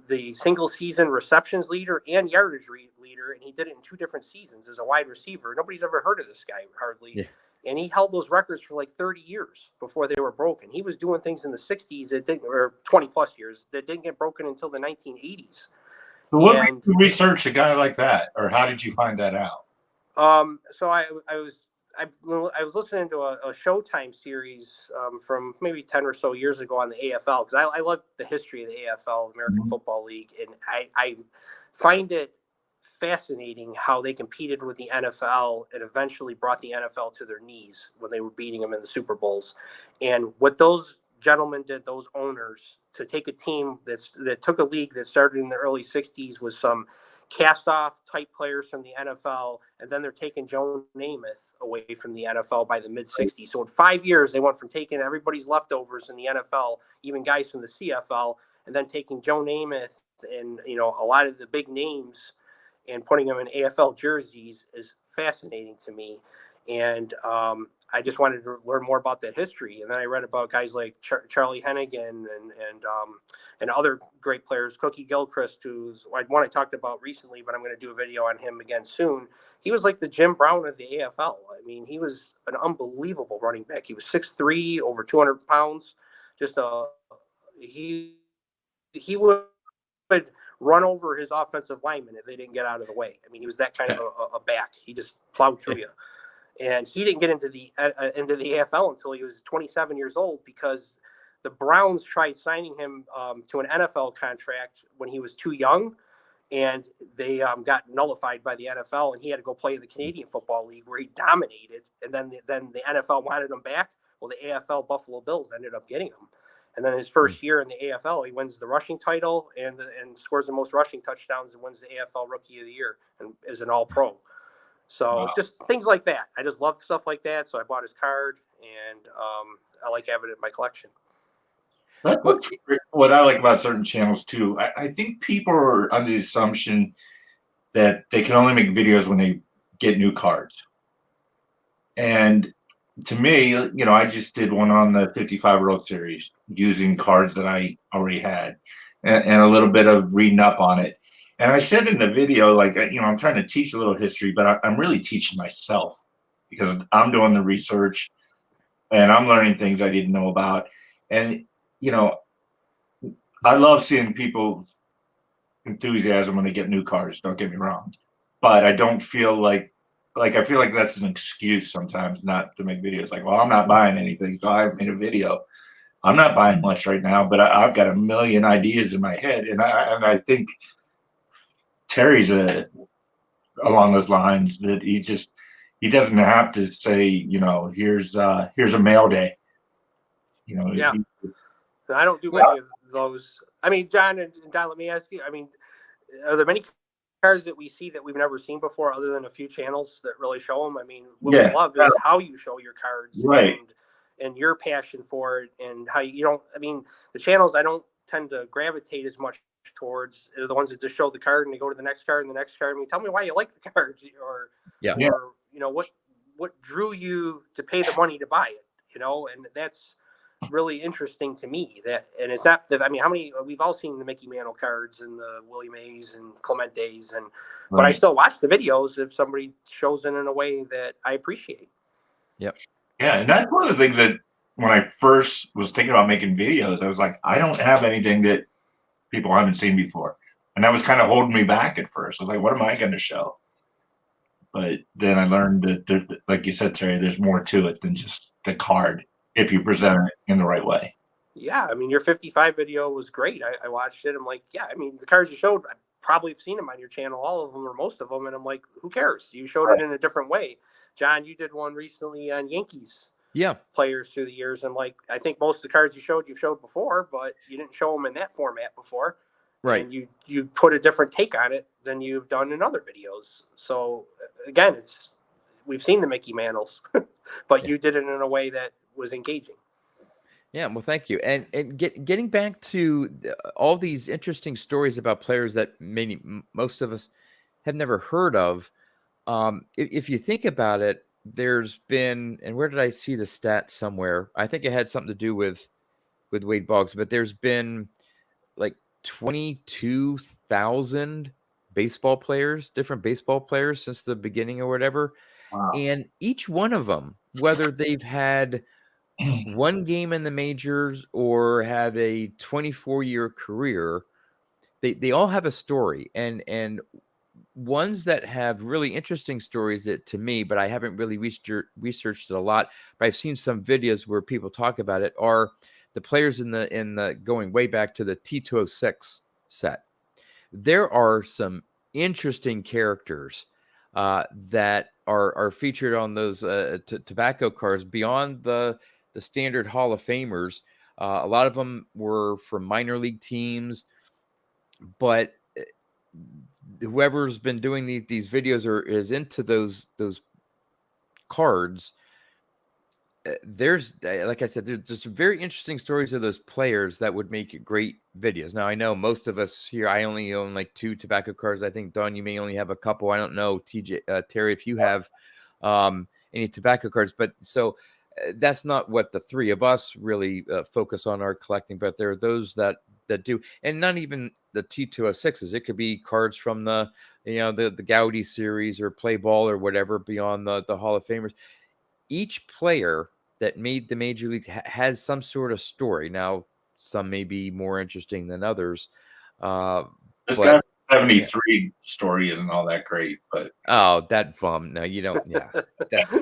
C: the single season receptions leader and yardage leader, and he did it in 2 different seasons as a wide receiver. Nobody's ever heard of this guy hardly.
A: yeah,
C: and he held those records for like 30 years before they were broken. He was doing things in the 60s that didn't, or 20 plus years that didn't get broken until the 1980s.
B: So what made you research a guy like that, or how did you find that out?
C: So I was listening to a Showtime series from maybe 10 or so years ago on the AFL, because I love the history of the AFL, American Football League, and I find it fascinating how they competed with the NFL and eventually brought the NFL to their knees when they were beating them in the Super Bowls. And what those gentlemen did, those owners, to take a team that took a league that started in the early 60s with some cast-off type players from the NFL, and then they're taking Joe Namath away from the NFL by the mid-60s. So in 5 years, they went from taking everybody's leftovers in the NFL, even guys from the CFL, and then taking Joe Namath and, you know, a lot of the big names and putting them in AFL jerseys is fascinating to me. And I just wanted to learn more about that history. And then I read about guys like Charlie Hennigan and other great players, Cookie Gilchrist, who's one I talked about recently, but I'm going to do a video on him again soon. He was like the Jim Brown of the AFL. I mean, he was an unbelievable running back. He was 6'3", over 200 pounds. He would run over his offensive linemen if they didn't get out of the way. I mean, he was that kind of a back. He just plowed through you. And he didn't get into the AFL until he was 27 years old, because the Browns tried signing him to an NFL contract when he was too young, and they got nullified by the NFL, and he had to go play in the Canadian Football League where he dominated. And then the NFL wanted him back. Well, the AFL Buffalo Bills ended up getting him. And then his first year in the AFL, he wins the rushing title and scores the most rushing touchdowns and wins the AFL Rookie of the Year and is an All-Pro. So just things like that. I just love stuff like that. So I bought his card, and I like having it in my collection.
B: That's what I like about certain channels too. I think people are under the assumption that they can only make videos when they get new cards. And to me, you know, I just did one on the 55 World Series using cards that I already had and a little bit of reading up on it. And I said in the video, like, you know, I'm trying to teach a little history, but I'm really teaching myself, because I'm doing the research and I'm learning things I didn't know about. And, you know, I love seeing people's enthusiasm when they get new cards, don't get me wrong. But I don't feel like I feel like that's an excuse sometimes not to make videos. Like, well, I'm not buying anything, so I haven't made a video. I'm not buying much right now, but I've got a million ideas in my head, and I think Terry's along those lines, that he doesn't have to say, you know, here's a mail day. You know,
C: yeah. I don't do many of those. I mean, John and Don, let me ask you. I mean, are there many cards that we see that we've never seen before, other than a few channels that really show them? I mean, what we love is how you show your cards,
B: right,
C: and your passion for it, and how you don't. I mean, the channels I don't tend to gravitate as much towards are the ones that just show the card and they go to the next card and the next card. I mean, tell me why you like the cards, or you know, what drew you to pay the money to buy it, you know? And that's really interesting to me. That, and it's not that, I mean, how many, we've all seen the Mickey Mantle cards and the Willie Mays and Clementes, and but I still watch the videos if somebody shows it in a way that I appreciate.
A: Yep.
B: Yeah, and that's one of the things that when I first was thinking about making videos, I was like, I don't have anything that people haven't seen before. And that was kind of holding me back at first. I was like, what am I going to show? But then I learned that, like you said, Terry, there's more to it than just the card if you present it in the right way.
C: Yeah, I mean, your 55 video was great. I watched it. I'm like, yeah, I mean, the cards you showed, I probably have seen them on your channel, all of them or most of them. And I'm like, who cares? You showed it in a different way. John, you did one recently on Yankees players through the years. And like, I think most of the cards you've showed before, but you didn't show them in that format before. Right. And you put a different take on it than you've done in other videos. So again, we've seen the Mickey Mantles, but you did it in a way that was engaging.
A: Yeah, well, thank you. And getting back to all these interesting stories about players that most of us have never heard of. If you think about it, there's been, and where did I see the stat somewhere? I think it had something to do with Wade Boggs, but there's been like 22,000 different baseball players since the beginning or whatever.
B: Wow.
A: And each one of them, whether they've had one game in the majors or have a 24-year career, they all have a story, and ones that have really interesting stories that to me, but I haven't really researched it a lot, but I've seen some videos where people talk about it, are the players in the going way back to the T206 set. There are some interesting characters that are featured on those tobacco cards beyond the standard Hall of Famers. A lot of them were from minor league teams, but whoever's been doing these videos or is into those cards, there's, like I said, there's some very interesting stories of those players that would make great videos. Now, I know most of us here, I only own like 2 tobacco cards. I think, Don, you may only have a couple. I don't know, Terry, if you have any tobacco cards. But so that's not what the 3 of us really focus on our collecting. But there are those that do, and not even the T206s. It could be cards from the Gaudy series or Play Ball or whatever beyond the Hall of Famers. Each player that made the major leagues has some sort of story. Now, some may be more interesting than others.
B: This
A: But
B: guy 73 story isn't all that great, but
A: that bum. No, you don't. Yeah, that's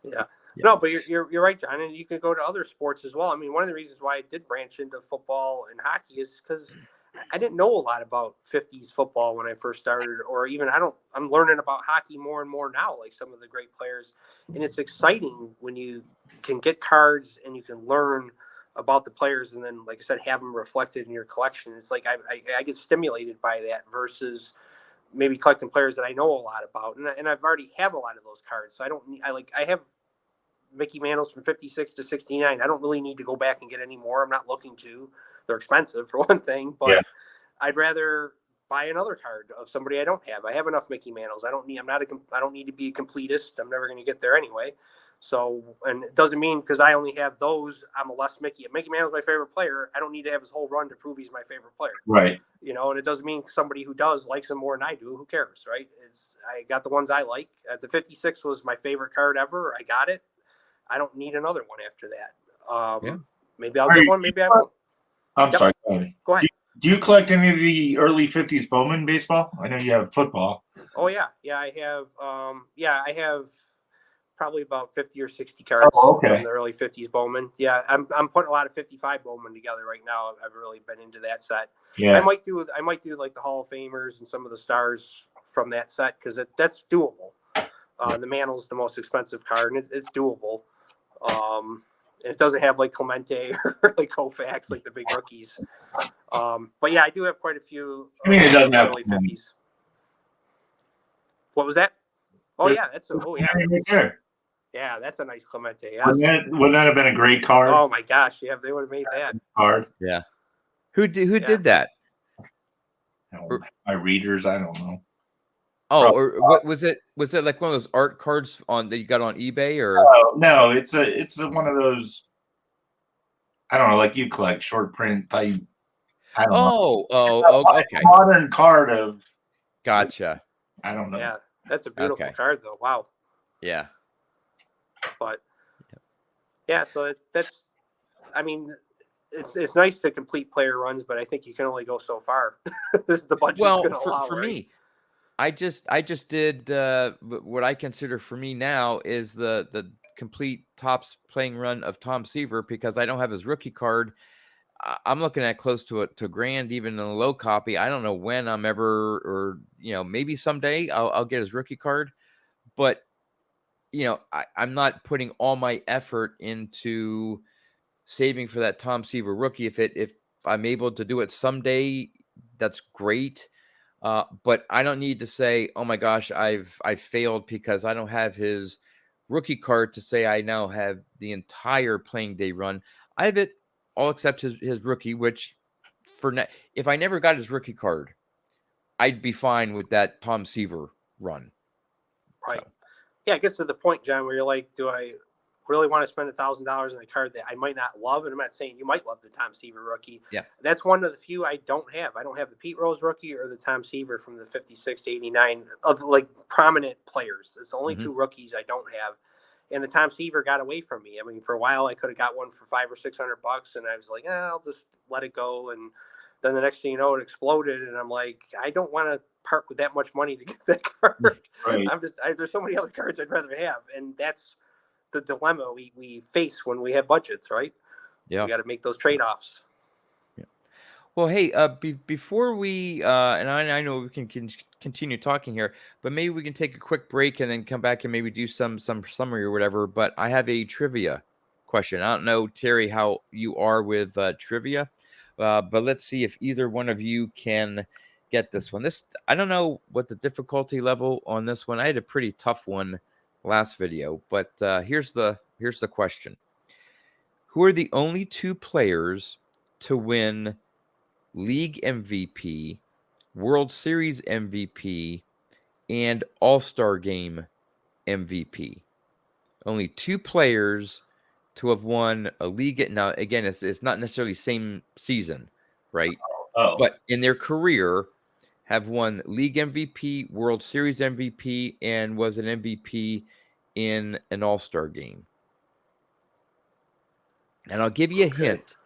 C: Yeah. No, but you're right, John, and you can go to other sports as well. I mean, one of the reasons why I did branch into football and hockey is because I didn't know a lot about 50s football when I first started, or even I'm learning about hockey more and more now, like some of the great players. And it's exciting when you can get cards and you can learn about the players, and then, like I said, have them reflected in your collection. It's like I get stimulated by that versus maybe collecting players that I know a lot about, and I've already have a lot of those cards, so I don't need. I have Mickey Mantles from 56 to 69. I don't really need to go back and get any more. I'm not looking to. They're expensive for one thing, but
B: yeah.
C: I'd rather buy another card of somebody I don't have. I have enough Mickey Mantles. I don't need to be a completist. I'm never going to get there anyway. So, and it doesn't mean because I only have those, I'm a less Mickey. Mickey Mantle's my favorite player. I don't need to have his whole run to prove he's my favorite player.
B: Right.
C: And it doesn't mean somebody who does likes him more than I do. Who cares, right? I got the ones I like. The 56 was my favorite card ever. I got it. I don't need another one after that. Maybe I'll get one. Maybe I won't.
B: I'm sorry.
C: Go ahead.
B: Do you collect any of the early 50s Bowman baseball? I know you have football.
C: Oh yeah. I have. I have probably about 50 or 60 cards from the early 50s Bowman. Yeah, I'm putting a lot of 55 Bowman together right now. I've really been into that set.
B: Yeah.
C: I might do like the Hall of Famers and some of the stars from that set because that's doable. The Mantle's the most expensive card, and it's doable. And it doesn't have like Clemente or like Koufax, like the big rookies. But yeah, I do have quite a few.
B: It doesn't have
C: early 50s. What was that? Oh yeah, yeah, that's a nice Clemente. Yes.
B: Wouldn't that have been a great card?
C: Oh my gosh, yeah, they would have made that
B: card.
A: Yeah. Who did that?
B: My readers, I don't know.
A: Oh, or what was it? Was it like one of those art cards that you got on eBay, or
B: no? It's one of those. I don't know, like you collect short print type. I don't know.
A: Okay.
B: Modern card of.
A: Gotcha.
B: I don't know.
C: Yeah, that's a beautiful card, though. Wow.
A: Yeah.
C: But yeah, so that's. I mean, it's nice to complete player runs, but I think you can only go so far. This is the budget.
A: Well, for me. I just did what I consider for me now is the complete Topps playing run of Tom Seaver because I don't have his rookie card. I'm looking at close to a grand, even in a low copy. I don't know when I'm ever, or maybe someday I'll get his rookie card, but I'm not putting all my effort into saving for that Tom Seaver rookie. If I'm able to do it someday, that's great. But I don't need to say, oh my gosh, I've failed because I don't have his rookie card to say I now have the entire playing day run. I have it all except his rookie, which if I never got his rookie card, I'd be fine with that Tom Seaver run.
C: Right. So. Yeah, it gets to the point, John, where you're like, do I really want to spend $1,000 on a card that I might not love? And I'm not saying you might love the Tom Seaver rookie.
A: Yeah.
C: That's one of the few I don't have. I don't have the Pete Rose rookie or the Tom Seaver from the 56 to 89 of like prominent players. It's the only 2 rookies I don't have. And the Tom Seaver got away from me. I mean, for a while I could have got one for $500 or $600, and I was like, I'll just let it go. And then the next thing you know, it exploded, and I'm like, I don't want to part with that much money to get that card.
B: Right.
C: There's so many other cards I'd rather have, and that's the dilemma we face when we have budgets, right?
A: Yeah.
C: We got to make those trade-offs.
A: Yeah. Well, hey, before we and I know we can continue talking here, but maybe we can take a quick break and then come back and maybe do some summary or whatever. But I have a trivia question. I don't know, Terry, how you are with trivia, but let's see if either one of you can get this one. I don't know what the difficulty level on this one. I had a pretty tough one last video, but here's the question. Who are the only two players to win League MVP, World Series MVP, and All-Star Game MVP? Only two players to have won a league. Now, again, it's not necessarily same season, right?
B: Oh.
A: But in their career, have won League MVP, World Series MVP, and was an MVP in an All-Star Game. And I'll give you a hint.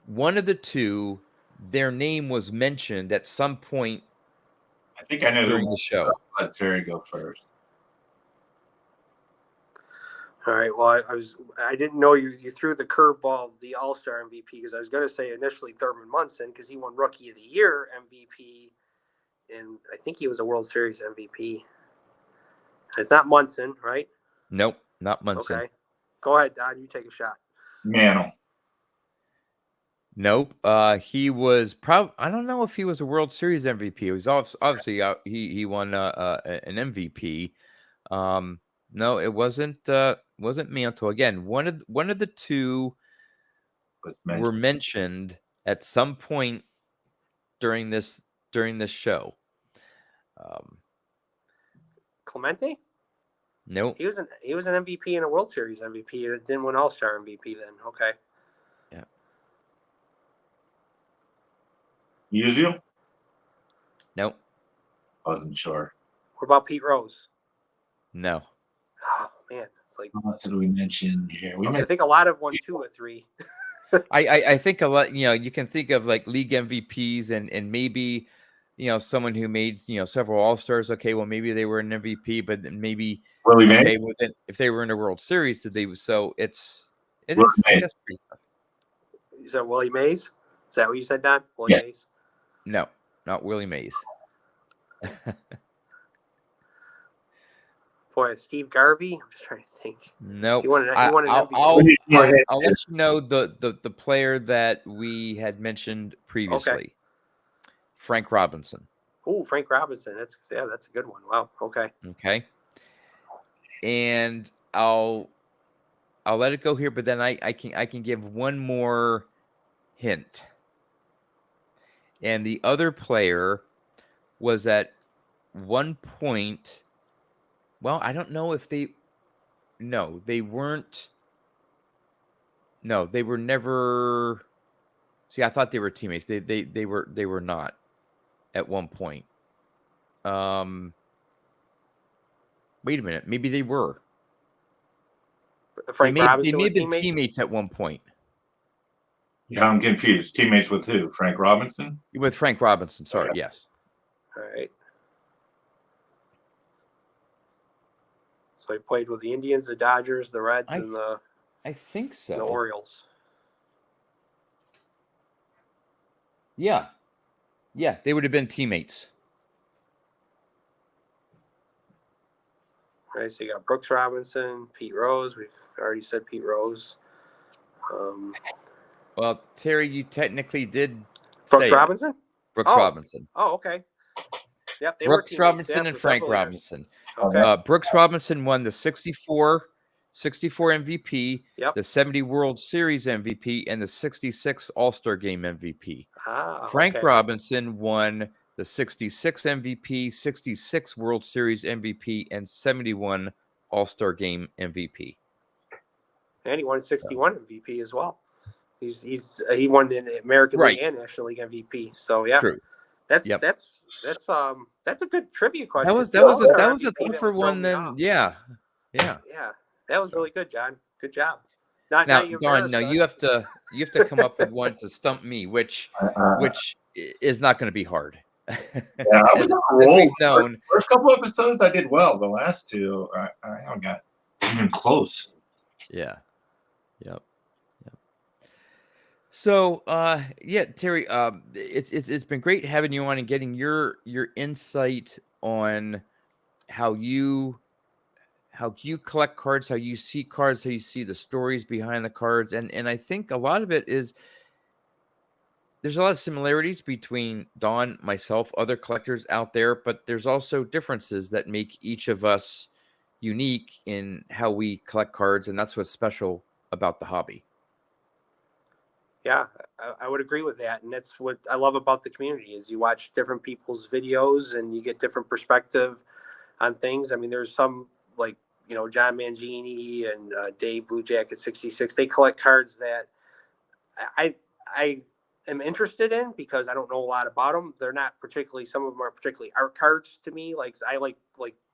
A: One of the two, their name was mentioned at some point.
B: I think I know
A: during the show.
B: Let Terry go first.
C: All right. Well, I didn't know you threw the curveball of the All-Star MVP, because I was going to say initially Thurman Munson, because he won Rookie of the Year MVP, and I think he was a World Series MVP. It's not Munson, right?
A: Nope, not Munson.
C: Okay. Go ahead, Don. You take a shot.
B: Mantle.
A: Nope. He was probably. I don't know if he was a World Series MVP. He was obviously he won an MVP. No, it wasn't Mantle. Again, one of the two were mentioned at some point during this show.
C: Clemente?
A: Nope.
C: He was an MVP and a World Series MVP. It didn't win All-Star MVP then. Okay.
A: Yeah.
B: Musial?
A: Nope.
B: Wasn't sure.
C: What about Pete Rose?
A: No.
C: Oh man, it's like.
B: What else did we mention here?
C: I think a lot of 1, 2, or 3.
A: I think a lot. You can think of like league MVPs and maybe someone who made several All-Stars. Okay, well maybe they were an MVP, but maybe
B: Willie Mays.
A: Okay, well then if they were in a World Series, did they? So it
B: Willie
A: is. I
B: Mays.
A: guess pretty tough.
C: You said Willie Mays? Is that what you said, Don? Willie
B: Yeah.
C: Mays?
A: No, not Willie Mays.
C: Boy, Steve Garvey. I'm just trying to think.
A: No,
C: He won an
A: I'll
C: MVP.
A: let you know the player that we had mentioned previously.
C: Okay.
A: Frank Robinson.
C: Oh, Frank Robinson. That's a good one. Wow. Okay.
A: Okay. And I'll let it go here, but then I can give one more hint. And the other player was at one point. Well, I don't know if they. No, they weren't. No, they were never. See, I thought they were teammates. They were not at one point. Wait a minute. Maybe they were.
C: Frank Robinson
A: they may
C: was
A: have been
C: teammate?
A: teammates at one point.
B: Yeah, I'm confused. Teammates with who? Frank Robinson?
A: With Frank Robinson. Sorry.
B: Okay.
A: Yes.
C: All right. So he played with the Indians, the Dodgers, the Reds, and the
A: I think so.
C: the Orioles.
A: Yeah. Yeah, they would have been teammates.
C: All right, so you got Brooks Robinson, Pete Rose. We've already said Pete Rose.
A: Well, Terry, you technically did
C: Brooks
A: say
C: Robinson?
A: Brooks Robinson.
C: Oh, okay. Yep, they
A: Brooks
C: were teammates,
A: Robinson and
C: for
A: Frank
C: several years.
A: Robinson.
C: Okay.
A: Brooks Robinson won the 64 MVP,
C: Yep.
A: the 70 World Series MVP, and the 66 All-Star Game MVP. Frank
C: okay.
A: Robinson won the 66 MVP, 66 World Series MVP, and 71 All-Star Game MVP.
C: And he won 61 MVP as well. He won the American League and National League MVP. So yeah,
A: True.
C: That's a good trivia question.
A: That was a tougher one than yeah.
C: Yeah, That was really good, John. Good job. Now
A: Now,
C: you
A: Don,
C: embarrassed
A: no,
C: us.
A: you have to come up with one to stump me, which is not going to be hard.
B: Yeah, I was on a
A: as
B: roll.
A: we've known.
B: First couple episodes, I did well. The last two, I haven't got even close.
A: Yeah. Yep. So, yeah, Terry, it's been great having you on and getting your insight on how you collect cards, how you see cards, how you see the stories behind the cards, and I think a lot of it is there's a lot of similarities between Don, myself, other collectors out there, but there's also differences that make each of us unique in how we collect cards, and that's what's special about the hobby.
C: Yeah, I would agree with that, and that's what I love about the community is you watch different people's videos and you get different perspective on things. I mean, there's some like John Mangini and Dave Blue Jacket 66. They collect cards that I am interested in because I don't know a lot about them. They're not particularly, some of them aren't particularly art cards to me. Like I like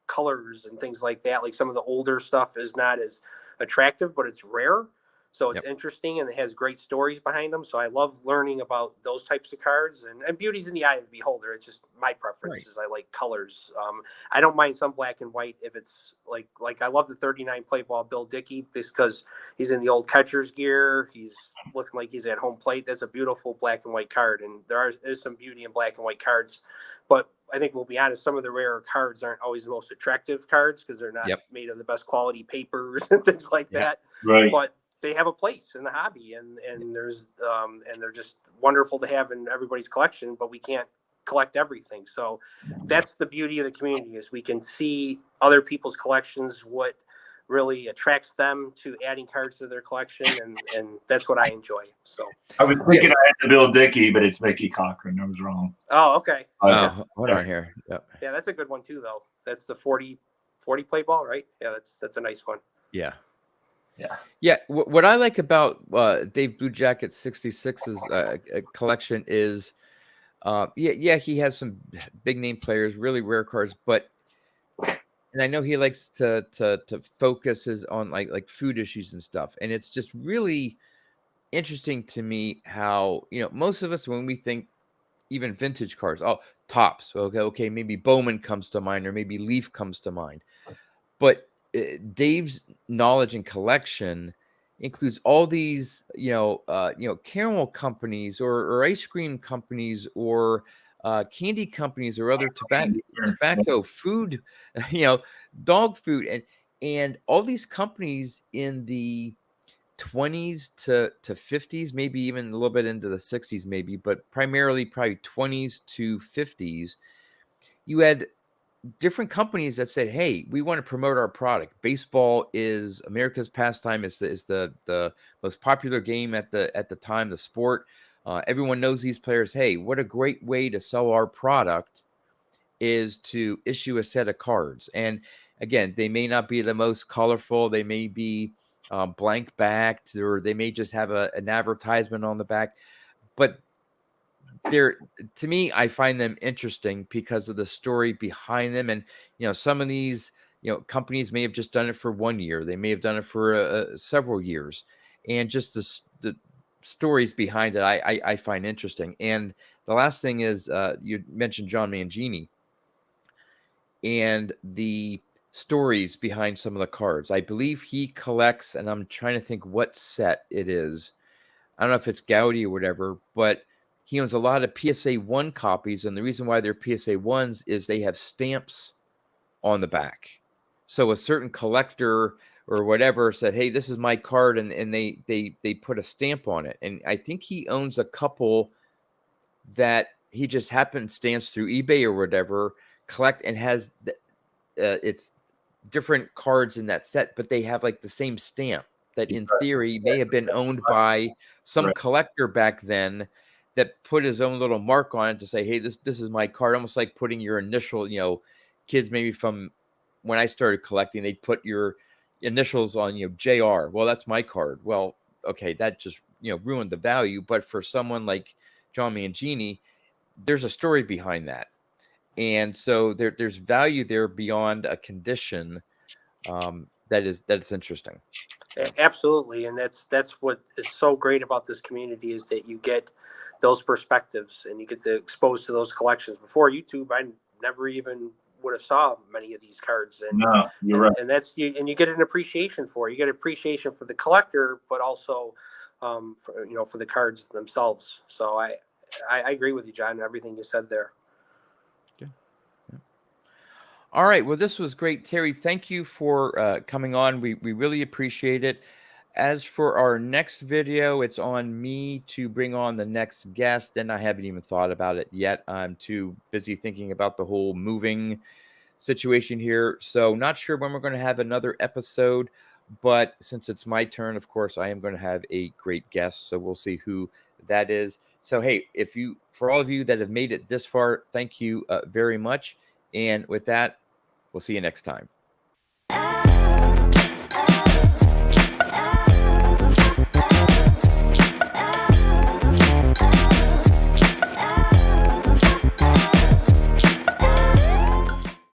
C: colors and things like that. Like some of the older stuff is not as attractive, but it's rare. So it's interesting and it has great stories behind them. So I love learning about those types of cards and beauty's in the eye of the beholder. It's just my preferences. I like colors. I don't mind some black and white if it's like I love the 39 play ball Bill Dickey because he's in the old catcher's gear. He's looking like he's at home plate. That's a beautiful black and white card. And there's some beauty in black and white cards, but I think we'll be honest, some of the rarer cards aren't always the most attractive cards because they're not made of the best quality papers and things like that.
B: Right.
C: But they have a place in the hobby and there's and they're just wonderful to have in everybody's collection, but we can't collect everything. So that's the beauty of the community is we can see other people's collections, what really attracts them to adding cards to their collection, and that's what I enjoy. So
B: I was thinking I had to Bill Dickey, but it's Mickey Cochran. I was wrong.
C: Oh, okay.
A: Hold on here. Yep.
C: Yeah, that's a good one too, though. That's the 40 play ball, right? Yeah, that's a nice one.
A: Yeah. What I like about Dave Blue Jacket 66's collection is, he has some big name players, really rare cards, but and I know he likes to focus on like food issues and stuff, and it's just really interesting to me how most of us when we think even vintage cards, Tops, okay, maybe Bowman comes to mind or maybe Leaf comes to mind, but Dave's knowledge and collection includes all these, caramel companies or ice cream companies or candy companies or other tobacco food, dog food, and all these companies in the 20s to 50s, maybe even a little bit into the 60s, maybe, but primarily probably 20s to 50s. You had different companies that said, "Hey, we want to promote our product. Baseball is America's pastime. Is the most popular game at the time. The sport. Everyone knows these players. Hey, what a great way to sell our product is to issue a set of cards. And again, they may not be the most colorful. They may be blank backed, or they may just have an advertisement on the back, but to me, I find them interesting because of the story behind them. And some of these companies may have just done it for 1 year, they may have done it for several years, and just the stories behind it I find interesting. And the last thing is, you mentioned John Mangini and the stories behind some of the cards. I believe he collects, and I'm trying to think what set it is. I don't know if it's Gaudi or whatever, but he owns a lot of PSA 1 copies. And the reason why they're PSA 1s is they have stamps on the back. So a certain collector or whatever said, "Hey, this is my card." And they put a stamp on it. And I think he owns a couple that he just happenstance through eBay or whatever, collect, and has it's different cards in that set, but they have like the same stamp that in theory may have been owned by some collector back then that put his own little mark on it to say, "Hey, this is my card," almost like putting your initial, kids maybe from when I started collecting, they'd put your initials on, JR. Well, that's my card. Well, okay, that just, ruined the value. But for someone like John Mangini, there's a story behind that. And so there's value there beyond a condition. that's interesting.
C: Absolutely, and that's what is so great about this community is that you get those perspectives and you get to expose to those collections. Before YouTube, I never even would have saw many of these cards,
B: No, you're right.
C: and that's you, and you get an appreciation for it. You get appreciation for the collector, but also for, for the cards themselves. So I agree with you, John, everything you said there.
A: All right. Well, this was great, Terry. Thank you for coming on. We really appreciate it. As for our next video, it's on me to bring on the next guest, and I haven't even thought about it yet. I'm too busy thinking about the whole moving situation here. So not sure when we're going to have another episode, but since it's my turn, of course, I am going to have a great guest. So we'll see who that is. So, hey, for all of you that have made it this far, thank you very much. And with that, we'll see you next time.